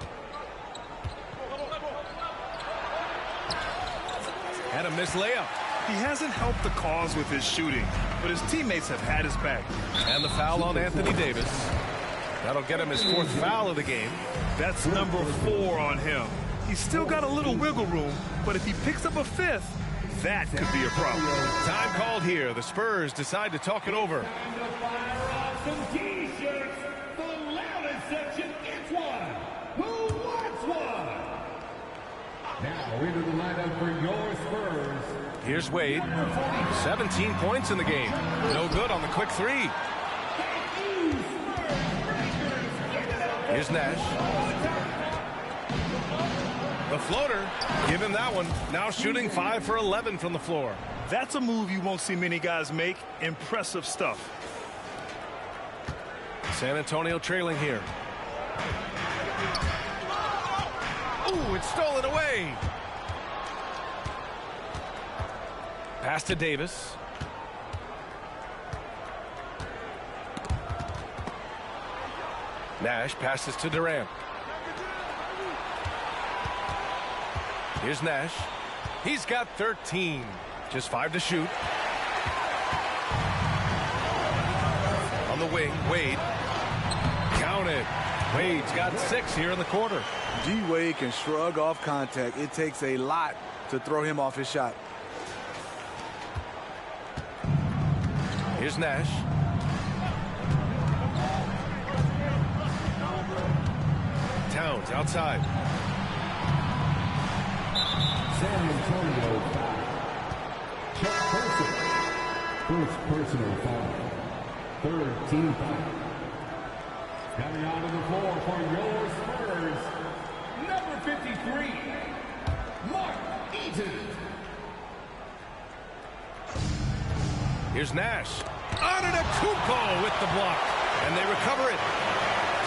And a missed layup. He hasn't helped the cause with his shooting, but his teammates have had his back. And the foul on Anthony Davis. That'll get him his 4th foul of the game. That's number 4 on him. He's still got a little wiggle room, but if he picks up a 5th, that could be a problem. Time called here. The Spurs decide to talk it over. Some T-shirts. The loudest section gets one. Who wants one? Now into the lineup for your Spurs. Here's Wade. 17 points in the game. No good on the quick 3. Here's Nash. The floater. Give him that one. Now shooting 5 for 11 from the floor. That's a move you won't see many guys make. Impressive stuff. San Antonio trailing here. Ooh, it's stolen away. Pass to Davis. Nash passes to Durant. Here's Nash. He's got 13. Just 5 to shoot. On the wing, Wade. Count it. Wade's got 6 here in the quarter. D-Wade can shrug off contact. It takes a lot to throw him off his shot. Here's Nash. Towns outside. San Antonio foul. Chuck Person. First personal foul. 3rd team foul. Coming onto the floor for your Spurs, number 53, Mark Eaton. Here's Nash. Antetokounmpo with the block. And they recover it.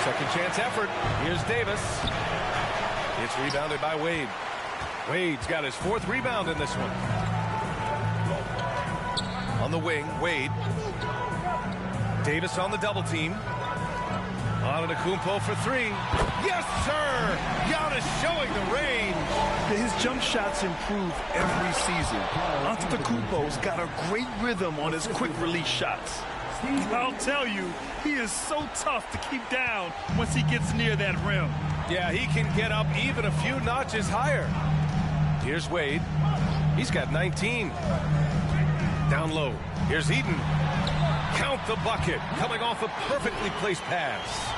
Second chance effort. Here's Davis. It's rebounded by Wade. Wade's got his 4th rebound in this one. On the wing, Wade. Davis on the double team. Antetokounmpo for 3. Yes, sir! Giannis showing the range. His jump shots improve every season. Antetokounmpo's got a great rhythm on his quick release shots. I'll tell you, he is so tough to keep down once he gets near that rim. Yeah, he can get up even a few notches higher. Here's Wade. He's got 19. Down low. Here's Eaton. Count the bucket. Coming off a perfectly placed pass.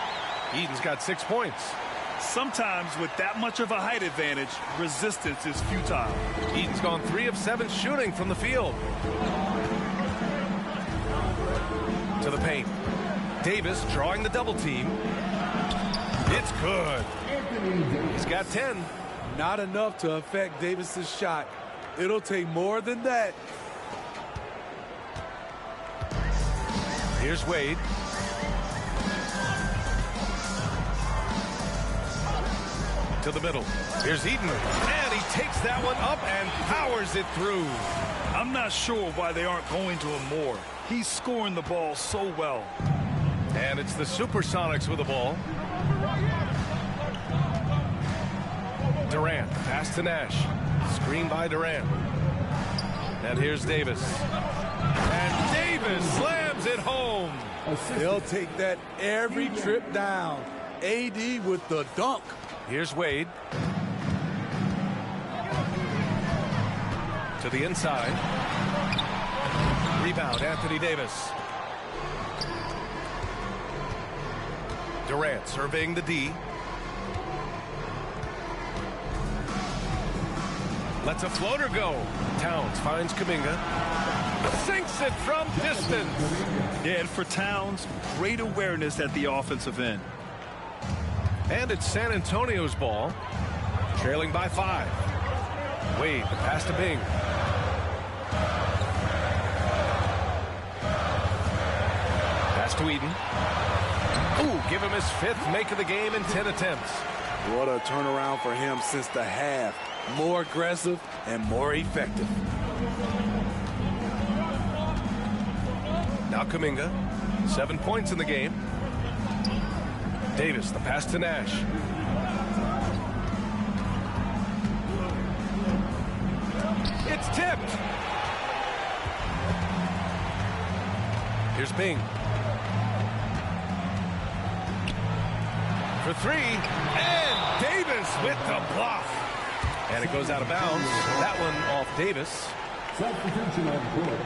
Eaton's got 6 points. Sometimes with that much of a height advantage, resistance is futile. Eaton's gone 3 of 7 shooting from the field. To the paint. Davis drawing the double team. It's good. He's got 10. Not enough to affect Davis's shot. It'll take more than that. Here's Wade. To the middle. Here's Eaton. And he takes that one up and powers it through. I'm not sure why they aren't going to him more. He's scoring the ball so well. And it's the SuperSonics with the ball. Durant. Pass to Nash. Screen by Durant. And here's Davis. And Davis slams it home. They'll take that every trip down. AD with the dunk. Here's Wade. To the inside. Rebound, Anthony Davis. Durant surveying the D. Lets a floater go. Towns finds Kuminga. Sinks it from distance. Yeah, and for Towns, great awareness at the offensive end. And it's San Antonio's ball. Trailing by 5. Wade, the pass to Bing. Pass to Eaton. Ooh, give him his 5th make of the game in 10 attempts. What a turnaround for him since the half. More aggressive and more effective. Now Kuminga, 7 points in the game. Davis, the pass to Nash. It's tipped. Here's Bing. For 3, and Davis with the block. And it goes out of bounds. That one off Davis. Substitution on court.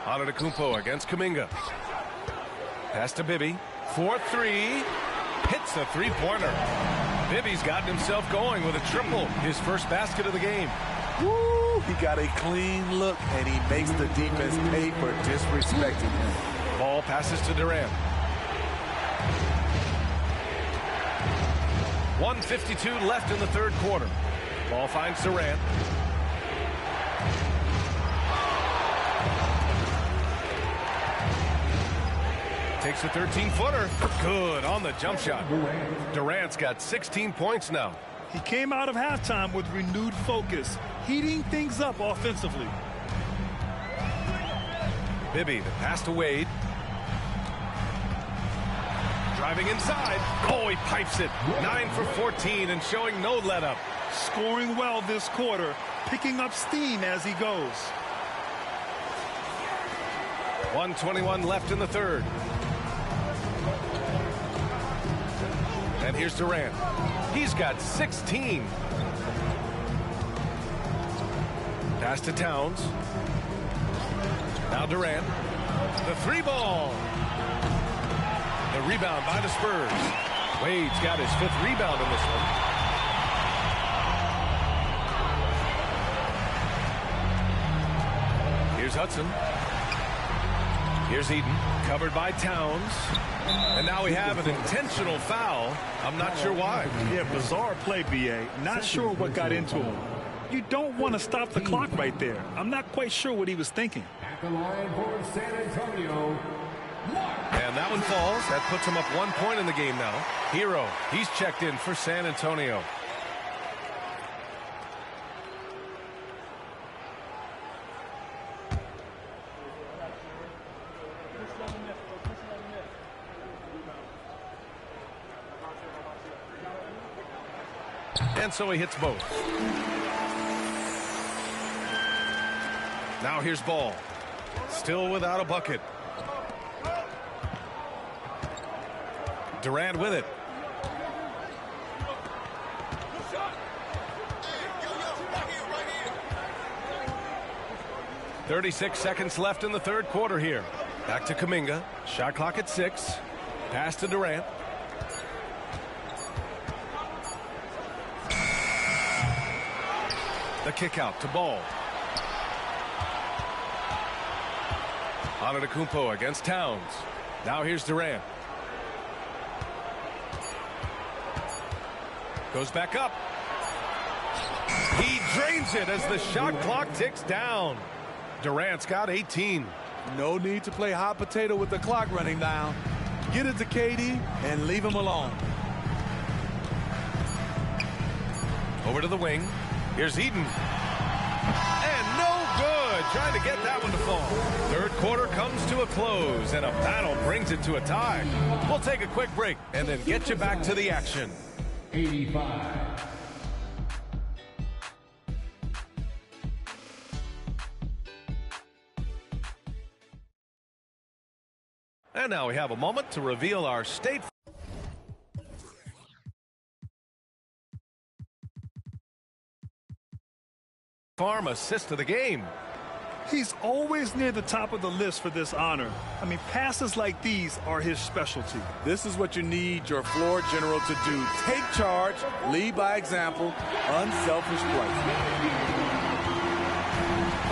Antetokounmpo against Kuminga. Pass to Bibby. 4-3. Hits a three-pointer. Bibby's gotten himself going with a triple. His first basket of the game. Woo! He got a clean look, and he makes the defense pay for disrespecting him. Ball passes to Durant. 1:52 left in the 3rd quarter. Ball finds Durant. Takes a 13-footer. Good on the jump shot. Durant's got 16 points now. He came out of halftime with renewed focus, heating things up offensively. Bibby, the pass to Wade. Driving inside. Oh, he pipes it. 9 for 14 and showing no let-up. Scoring well this quarter, picking up steam as he goes. 1:21 left in the 3rd. And here's Durant. He's got 16. Pass to Towns. Now Durant. The 3-ball. The rebound by the Spurs. Wade's got his 5th rebound in this one. Here's Hudson. Here's Eaton, covered by Towns. And now we have an intentional foul. I'm not sure why. Yeah, bizarre play, B.A. Not sure what got into him. You don't want to stop the clock right there. I'm not quite sure what he was thinking. At the line for San Antonio. And that one falls. That puts him up 1 point in the game now. Hero, he's checked in for San Antonio. And so he hits both. Now here's Ball. Still without a bucket. Durant with it. .36 seconds left in the 3rd quarter here. Back to Kuminga. Shot clock at 6. Pass to Durant. The kick out to Ball. Antetokounmpo against Towns. Now here's Durant. Goes back up. He drains it as the shot clock ticks down. Durant's got 18. No need to play hot potato with the clock running down. Get it to KD and leave him alone. Over to the wing. Here's Eaton. And no good. Trying to get that one to fall. 3rd quarter comes to a close, and a battle brings it to a tie. We'll take a quick break and then get you back to the action. 85. And now we have a moment to reveal our State Farm assist of the game. He's always near the top of the list for this honor. I mean, passes like these are his specialty. This is what you need your floor general to do. Take charge, lead by example, unselfish play.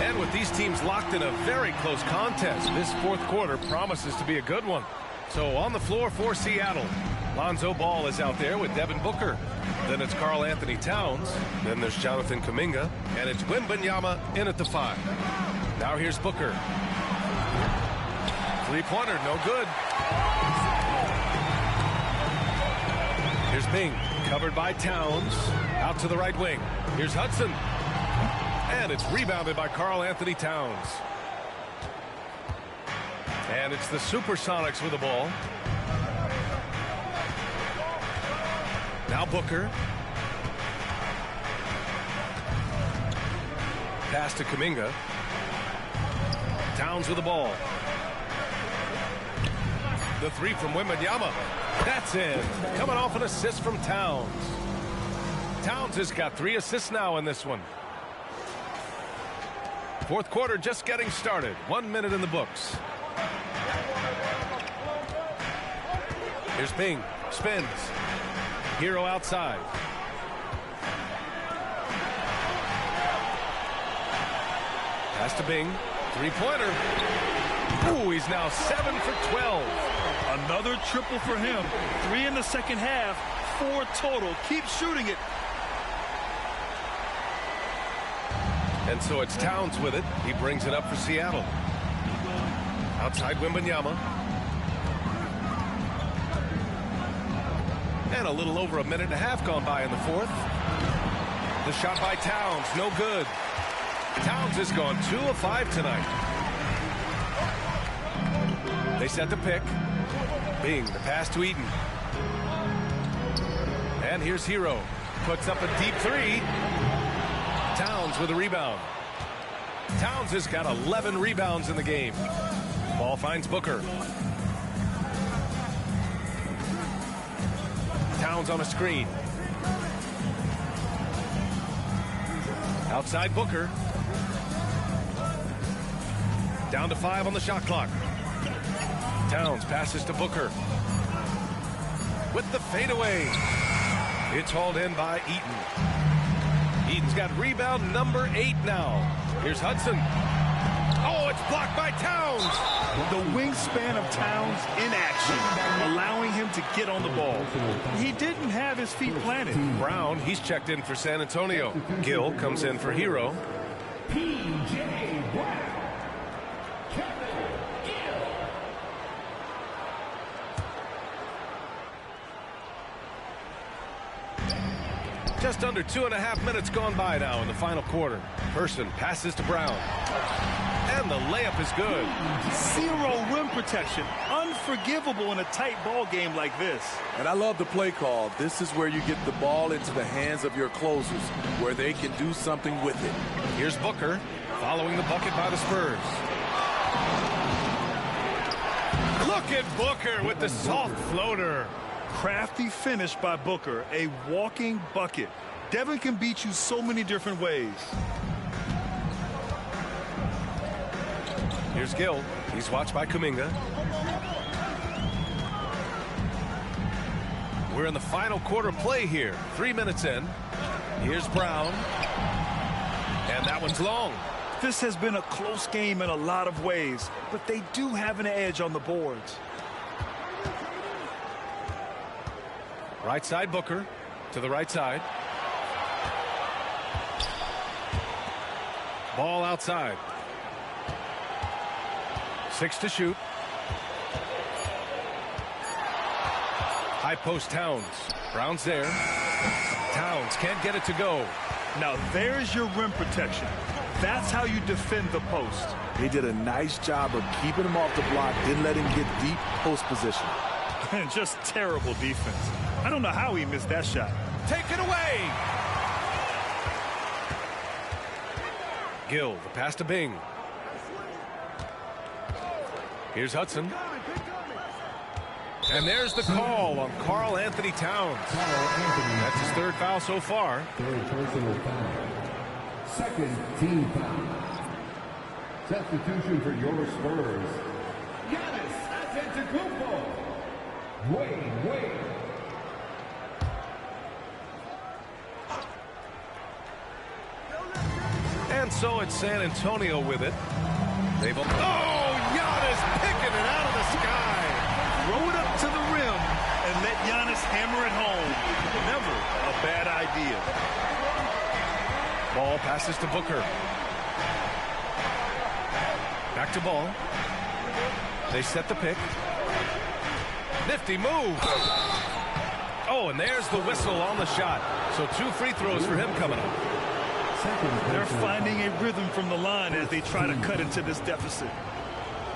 And with these teams locked in a very close contest, this 4th quarter promises to be a good one. So on the floor for Seattle, Lonzo Ball is out there with Devin Booker. Then it's Karl Anthony Towns. Then there's Jonathan Kuminga. And it's Wembanyama in at the 5. Now here's Booker. Three-pointer, no good. Here's Bing, covered by Towns. Out to the right wing. Here's Hudson. And it's rebounded by Karl Anthony Towns. And it's the SuperSonics with the ball. Now Booker. Pass to Kuminga. Towns with the ball. The 3 from Wembanyama. That's in. Coming off an assist from Towns. Towns has got 3 assists now in this one. Fourth quarter just getting started. 1 minute in the books. Here's Bing. Spins. Hero outside. Pass to Bing. Three-pointer. Ooh, he's now 7 for 12. Another triple for him. 3 in the second half. 4 total. Keep shooting it. And so it's Towns with it. He brings it up for Seattle. Outside Wembanyama. And a little over a minute and a half gone by in the fourth. The shot by Towns, no good. Towns has gone 2 of 5 tonight. They set the pick. Bing, the pass to Eaton. And here's Hero. Puts up a deep 3. Towns with a rebound. Towns has got 11 rebounds in the game. Ball finds Booker. Towns on a screen. Outside Booker. Down to 5 on the shot clock. Towns passes to Booker. With the fadeaway. It's hauled in by Eaton. Eaton's got rebound number 8 now. Here's Hudson. Oh, it's blocked by Towns. The wingspan of Towns in action, allowing him to get on the ball. He didn't have his feet planted. Brown, he's checked in for San Antonio. Gill comes in for Hero. P.J. Brown. Just under 2.5 minutes gone by now in the final quarter. Person passes to Brown. And the layup is good. 0 rim protection. Unforgivable in a tight ball game like this. And I love the play call. This is where you get the ball into the hands of your closers, where they can do something with it. Here's Booker, following the bucket by the Spurs. Look at Booker with the soft floater. Crafty finish by Booker, a walking bucket. Devin can beat you so many different ways. Here's Gill. He's watched by Kuminga. We're in the final quarter play here. 3 minutes in. Here's Brown. And that one's long. This has been a close game in a lot of ways, but they do have an edge on the boards. Right side Booker to the right side. Ball outside. 6 to shoot. High post Towns. Brown's there. Towns can't get it to go. Now there's your rim protection. That's how you defend the post. They did a nice job of keeping him off the block, didn't let him get deep post position. And just terrible defense. I don't know how he missed that shot. Take it away. Gill, the pass to Bing. Here's Hudson. And there's the call on Karl Anthony Towns. That's his 3rd foul so far. 3rd personal foul. 2nd team foul. Substitution for your Spurs. Giannis Antetokounmpo. Wade. And so it's San Antonio with it. They've Giannis picking it out of the sky. Throw it up to the rim and let Giannis just hammer it home. Never a bad idea. Ball passes to Booker. Back to Ball. They set the pick. Nifty move. Oh, and there's the whistle on the shot. So 2 free throws for him coming up. They're finding a rhythm from the line as they try to cut into this deficit.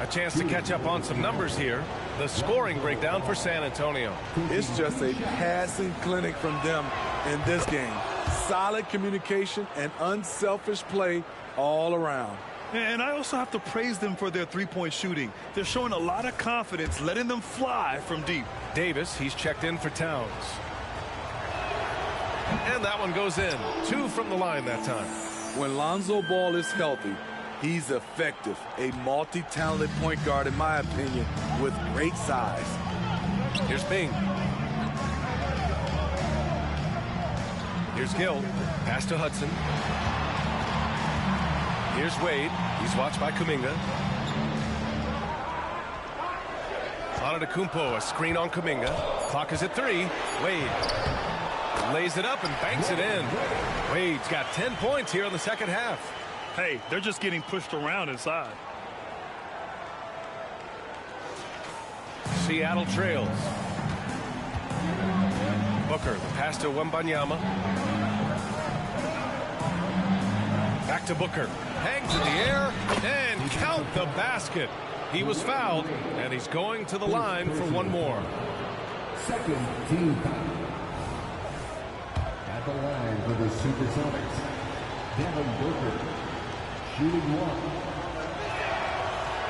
A chance to catch up on some numbers here. The scoring breakdown for San Antonio. It's just a passing clinic from them in this game. Solid communication and unselfish play all around. And I also have to praise them for their three-point shooting. They're showing a lot of confidence, letting them fly from deep. Davis, he's checked in for Towns. And that one goes in. 2 from the line that time. When Lonzo Ball is healthy, he's effective. A multi-talented point guard, in my opinion, with great size. Here's Bing. Here's Gill. Pass to Hudson. Here's Wade. He's watched by Kuminga. Antetokounmpo, a screen on Kuminga. Clock is at 3. Wade lays it up and banks it in. Wade's got 10 points here in the second half. Hey, they're just getting pushed around inside. Seattle trails. Booker, the pass to Wembanyama. Back to Booker. Hangs in the air and count the basket. He was fouled, and he's going to the line for one more. Second team foul. At the line for the SuperSonics, Devin Booker, shooting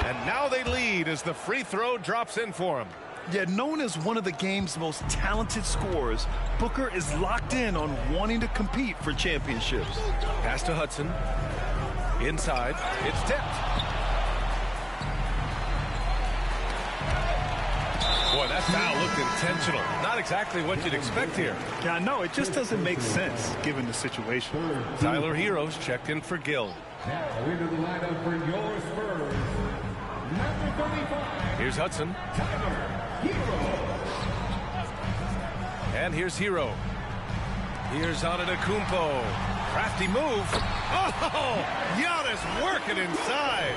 1. And now they lead as the free throw drops in for him. Yet known as one of the game's most talented scorers, Booker is locked in on wanting to compete for championships. Pass to Hudson. Inside. It's tipped. Boy, that foul looked intentional. Not exactly what you'd expect here. Yeah, I know. It just doesn't make sense given the situation. Tyler Hero's checked in for Gill. Now into the lineup for your Spurs, number 35. Here's Hudson. And here's Hero. Here's Antetokounmpo. Crafty move. Oh, Giannis working inside.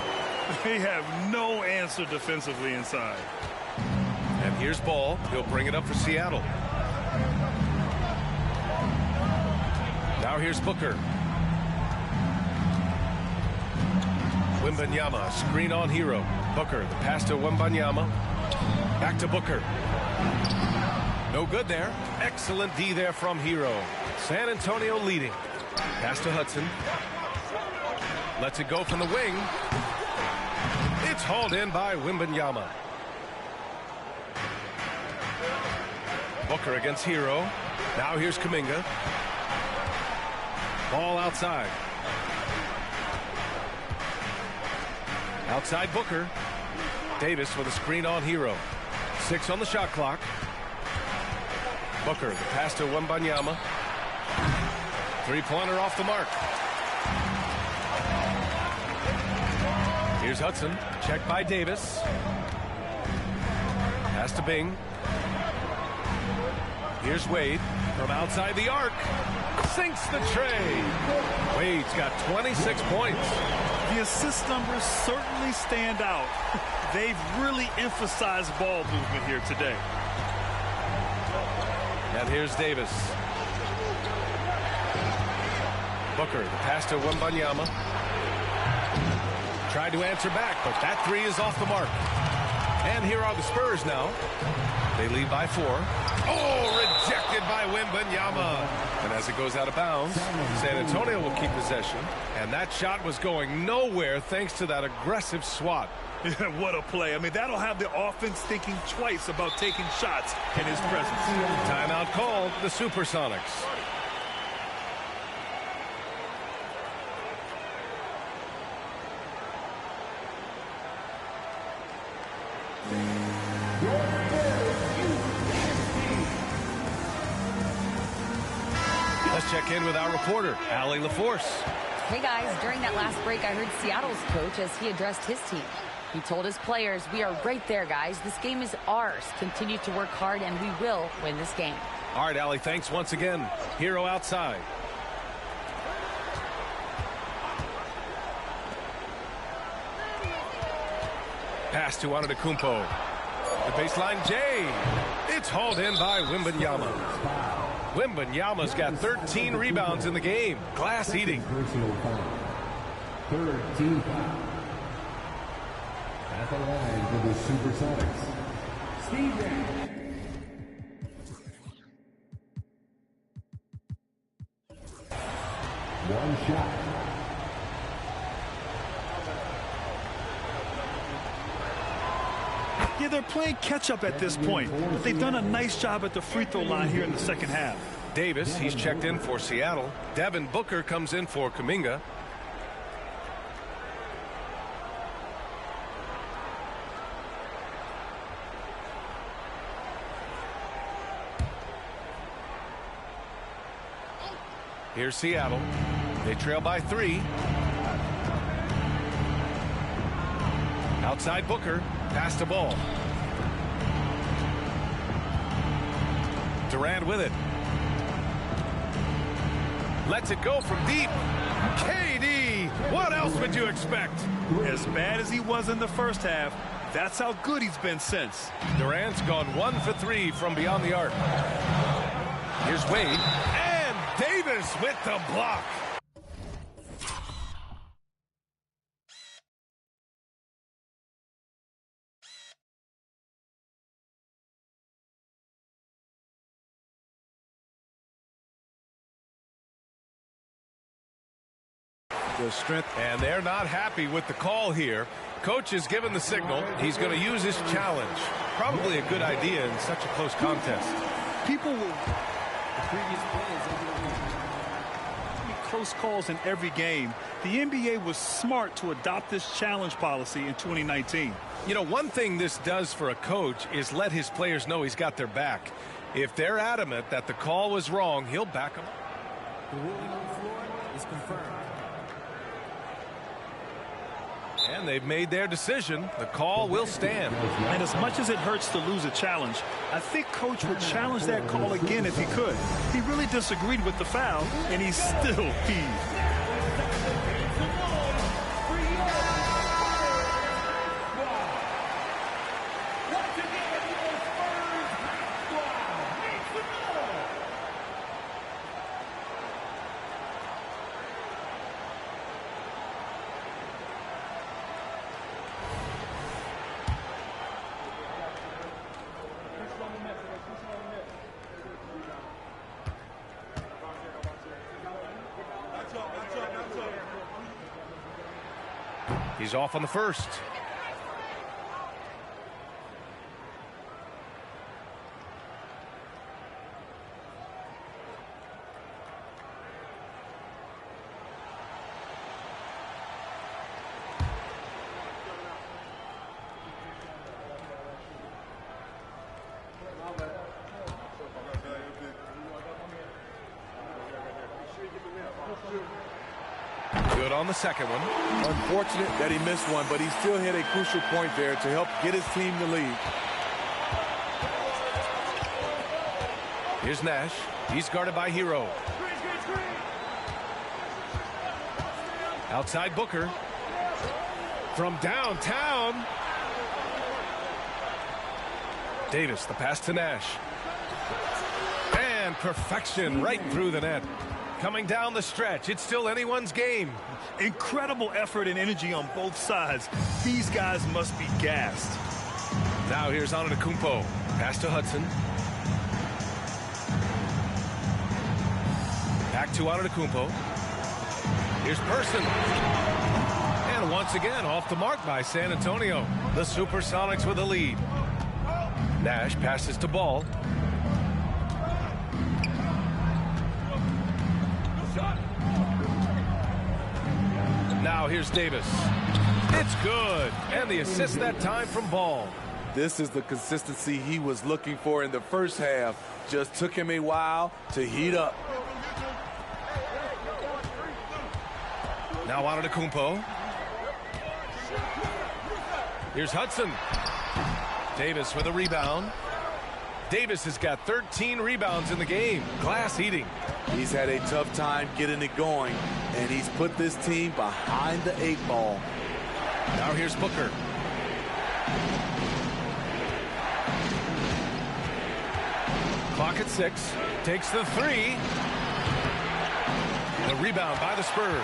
They have no answer defensively inside. And here's Ball. He'll bring it up for Seattle. Now here's Booker. Wembanyama, screen on Hero. Booker, the pass to Wembanyama. Back to Booker. No good there. Excellent D there from Hero. San Antonio leading. Pass to Hudson. Lets it go from the wing. It's hauled in by Wembanyama. Booker against Hero. Now here's Kuminga. Ball outside. Outside Booker. Davis with a screen on Hero. 6 on the shot clock. Booker, the pass to Wembanyama. 3-pointer off the mark. Here's Hudson. Checked by Davis. Pass to Bing. Here's Wade from outside the arc. Sinks the tray. Wade's got 26 points. The assist numbers certainly stand out. They've really emphasized ball movement here today. And here's Davis. Booker, the pass to Wembanyama. Tried to answer back, but that 3 is off the mark. And here are the Spurs now. They lead by 4. Oh, rejected by Wembanyama. And as it goes out of bounds, San Antonio will keep possession. And that shot was going nowhere thanks to that aggressive swat. What a play. I mean, that'll have the offense thinking twice about taking shots in his presence. Timeout called, the SuperSonics. Let's check in with our reporter, Allie LaForce. Hey guys, during that last break, I heard Seattle's coach as he addressed his team. He told his players, "We are right there, guys. This game is ours. Continue to work hard, and we will win this game." All right, Allie, thanks once again. Hero outside. Pass to Antetokounmpo. The baseline J. It's hauled in by Wembanyama. Wembanyama's got 13 rebounds in the game. Glass eating. Personal foul. Third team foul. At the line for the SuperSonics, Steve Nash. One shot. Yeah, they're playing catch-up at this point, but they've done a nice job at the free throw line here in the second half. Davis, he's checked in for Seattle. Devin Booker comes in for Kuminga. Here's Seattle. They trail by 3. Outside Booker. Pass to Ball. Durant with it. Lets it go from deep. KD, what else would you expect? As bad as he was in the first half, that's how good he's been since. Durant's gone 1 for 3 from beyond the arc. Here's Wade. And Davis with the block. The strength, and they're not happy with the call here. Coach is given the signal. He's going to use his challenge. Probably a good idea in such a close contest. People will close calls in every game. The NBA was smart to adopt this challenge policy in 2019. You know, one thing this does for a coach is let his players know he's got their back. If they're adamant that the call was wrong, he'll back them up. The ruling on the floor is confirmed. And they've made their decision. The call will stand. And as much as it hurts to lose a challenge, I think Coach would challenge that call again if he could. He really disagreed with the foul, and he's still peeved. He's off on the first. Good on the second one. Unfortunate that he missed one, but he still hit a crucial point there to help get his team the lead. Here's Nash. He's guarded by Hero. Outside Booker. From downtown. Davis, the pass to Nash. And perfection right through the net. Coming down the stretch, it's still anyone's game. Incredible effort and energy on both sides. These guys must be gassed. Now here's Antetokounmpo. Pass to Hudson. Back to Antetokounmpo. Here's Person. And once again, off the mark by San Antonio. The SuperSonics with the lead. Nash passes to Ball. Now here's Davis. It's good. And the assist that time from Ball. This is the consistency he was looking for in the first half. Just took him a while to heat up. Now Antetokounmpo. Here's Hudson. Davis with a rebound. Davis has got 13 rebounds in the game. Glass eating. He's had a tough time getting it going, and he's put this team behind the 8 ball. Now here's Booker. Clock at 6. Takes the 3. The rebound by the Spurs.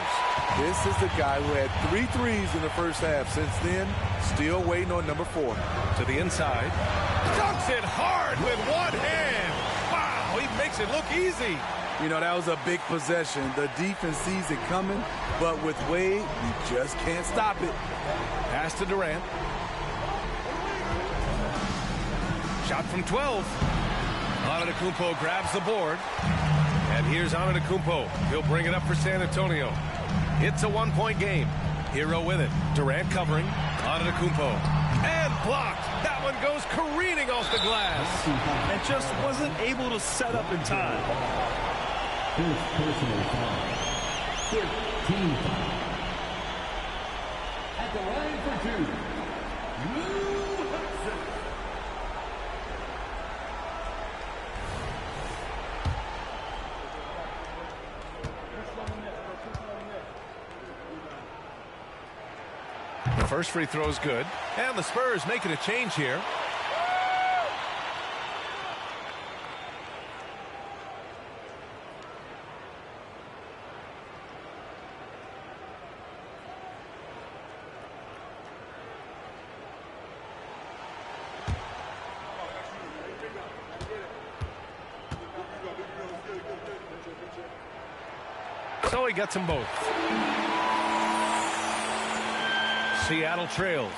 This is the guy who had 3 threes in the first half. Since then, still waiting on number 4. To the inside. Dunks it hard with one hand. Wow, he makes it look easy. You know, that was a big possession. The defense sees it coming, but with Wade, you just can't stop it. Pass to Durant. Shot from 12. Antetokounmpo grabs the board. And here's Antetokounmpo. He'll bring it up for San Antonio. It's a 1-point game. Hero with it. Durant covering. Antetokounmpo. And blocked. That one goes careening off the glass. And just wasn't able to set up in time. First personal foul. 13 foul. At the line for 2. Hudson. The first free throw is good. And the Spurs making a change here. So he gets them both. Seattle trails.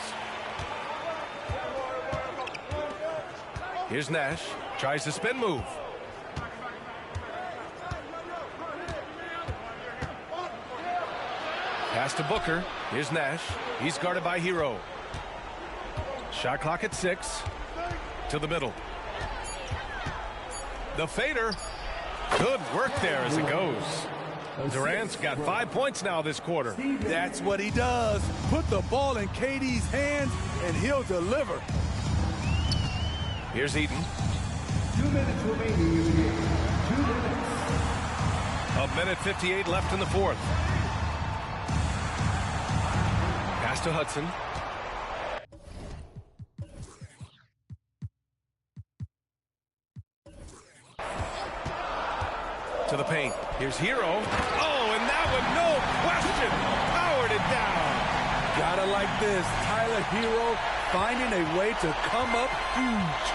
Here's Nash. Tries the spin move. Pass to Booker. Here's Nash. He's guarded by Hero. Shot clock at 6. To the middle. The fader. Good work there as it goes. Durant's got 5 points now this quarter. That's what he does. Put the ball in KD's hands, and he'll deliver. Here's Eaton. 2 minutes remaining in the game. 2 minutes. 1:58 left in the 4th. Pass to Hudson. To the paint. Here's Hero. Oh, and that one, no question, powered it down. Gotta like this. Tyler Hero finding a way to come up huge.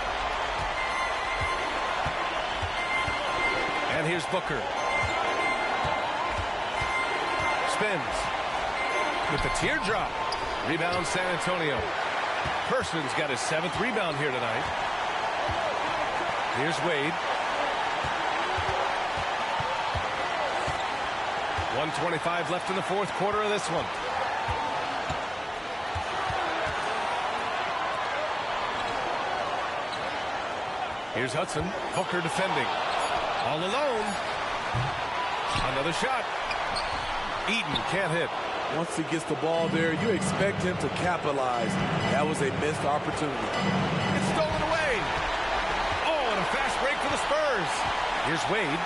And here's Booker. Spins. With the teardrop. Rebound San Antonio. Person's got his 7th rebound here tonight. Here's Wade. 1:25 left in the 4th quarter of this one. Here's Hudson. Booker defending. All alone. Another shot. Eaton can't hit. Once he gets the ball there, you expect him to capitalize. That was a missed opportunity. It's stolen away. Oh, and a fast break for the Spurs. Here's Wade.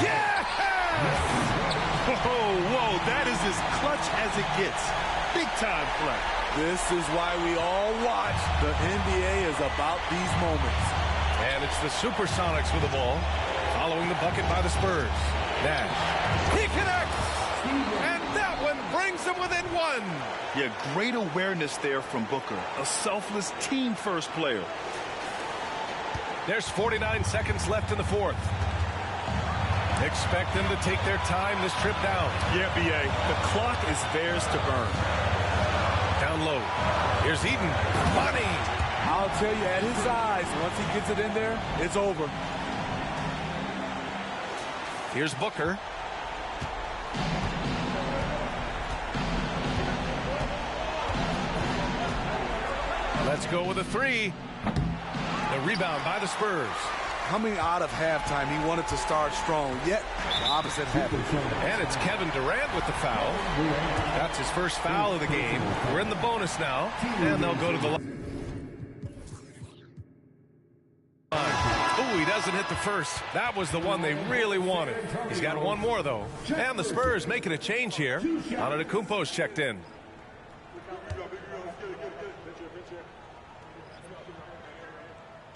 Yes! Whoa, that is as clutch as it gets. Big time play. This is why we all watch. The NBA is about these moments. And it's the SuperSonics with the ball. Following the bucket by the Spurs. Nash. He connects! And that one brings them within 1. Yeah, great awareness there from Booker. A selfless team-first player. There's 49 seconds left in the 4th. Expect them to take their time this trip down. Yeah, B.A. The clock is theirs to burn. Down low. Here's Eaton. Money! I'll tell you, at his size, once he gets it in there, it's over. Here's Booker. Let's go with a 3. The rebound by the Spurs. coming out of halftime, he wanted to start strong, yet the opposite happened. And it's Kevin Durant with the foul. That's his first foul of the game. We're in the bonus now, and they'll go to the line. Oh, he doesn't hit the first. That was the one they really wanted. He's got one more, though. And the Spurs making a change here. Antetokounmpo's checked in.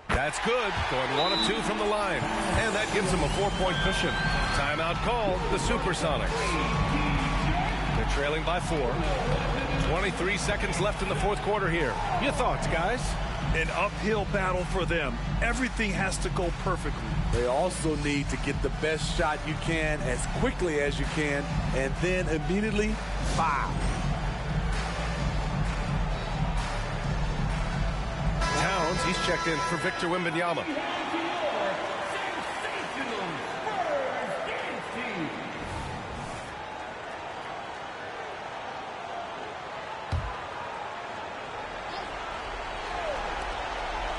That's good. Going 1 of 2 from the line. And that gives them a 4-point cushion. Timeout called, the SuperSonics. They're trailing by 4. 23 seconds left in the fourth quarter here. Your thoughts, guys? An uphill battle for them. Everything has to go perfectly. They also need to get the best shot you can as quickly as you can, and then immediately foul. Towns, he's checked in for Victor Wembanyama.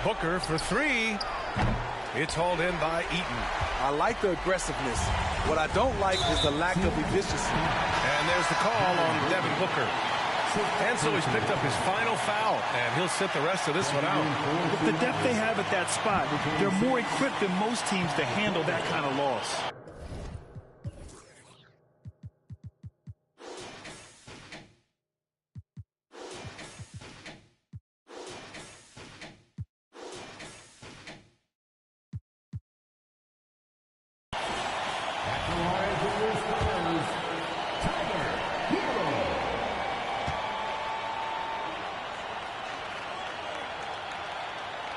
Booker for 3. It's hauled in by Eaton. I like the aggressiveness. What I don't like is the lack of efficiency. And there's the call on Devin Booker. And so he's picked up his final foul, and he'll sit the rest of this one out. With the depth they have at that spot, they're more equipped than most teams to handle that kind of loss.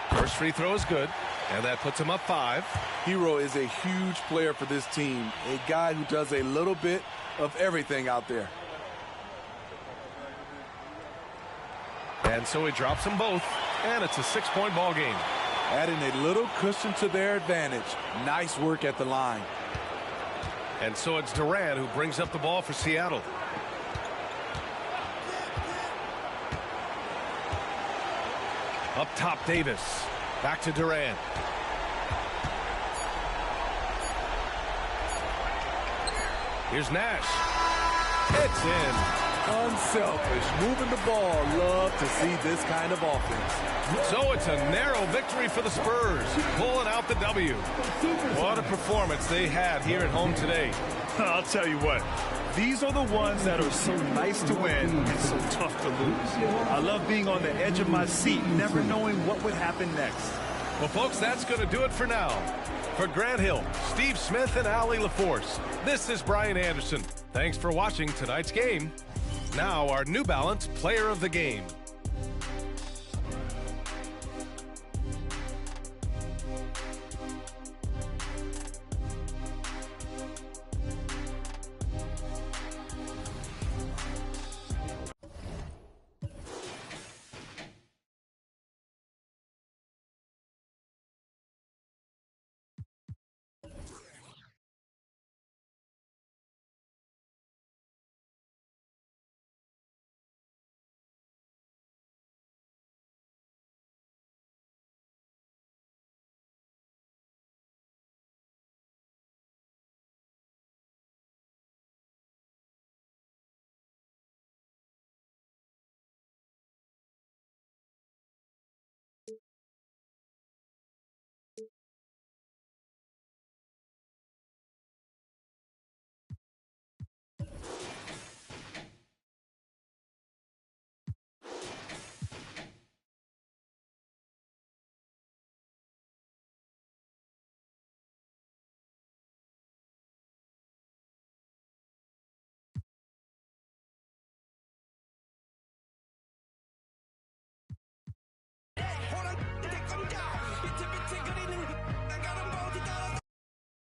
First free throw is good, and that puts him up 5. Hero is a huge player for this team, a guy who does a little bit of everything out there. And so he drops them both, and it's a 6-point ball game. Adding a little cushion to their advantage. Nice work at the line. And so it's Durant who brings up the ball for Seattle. Up top, Davis. Back to Durant. Here's Nash. It's in. Unselfish, moving the ball. Love to see this kind of offense. So it's a narrow victory for the Spurs, pulling out the W. What a performance they had here at home today. I'll tell you what, these are the ones that are so nice to win and so tough to lose. I love being on the edge of my seat, never knowing what would happen next. Well, folks, that's going to do it for now. For Grant Hill, Steve Smith, and Allie LaForce, this is Brian Anderson. Thanks for watching tonight's game. Now, our New Balance Player of the Game.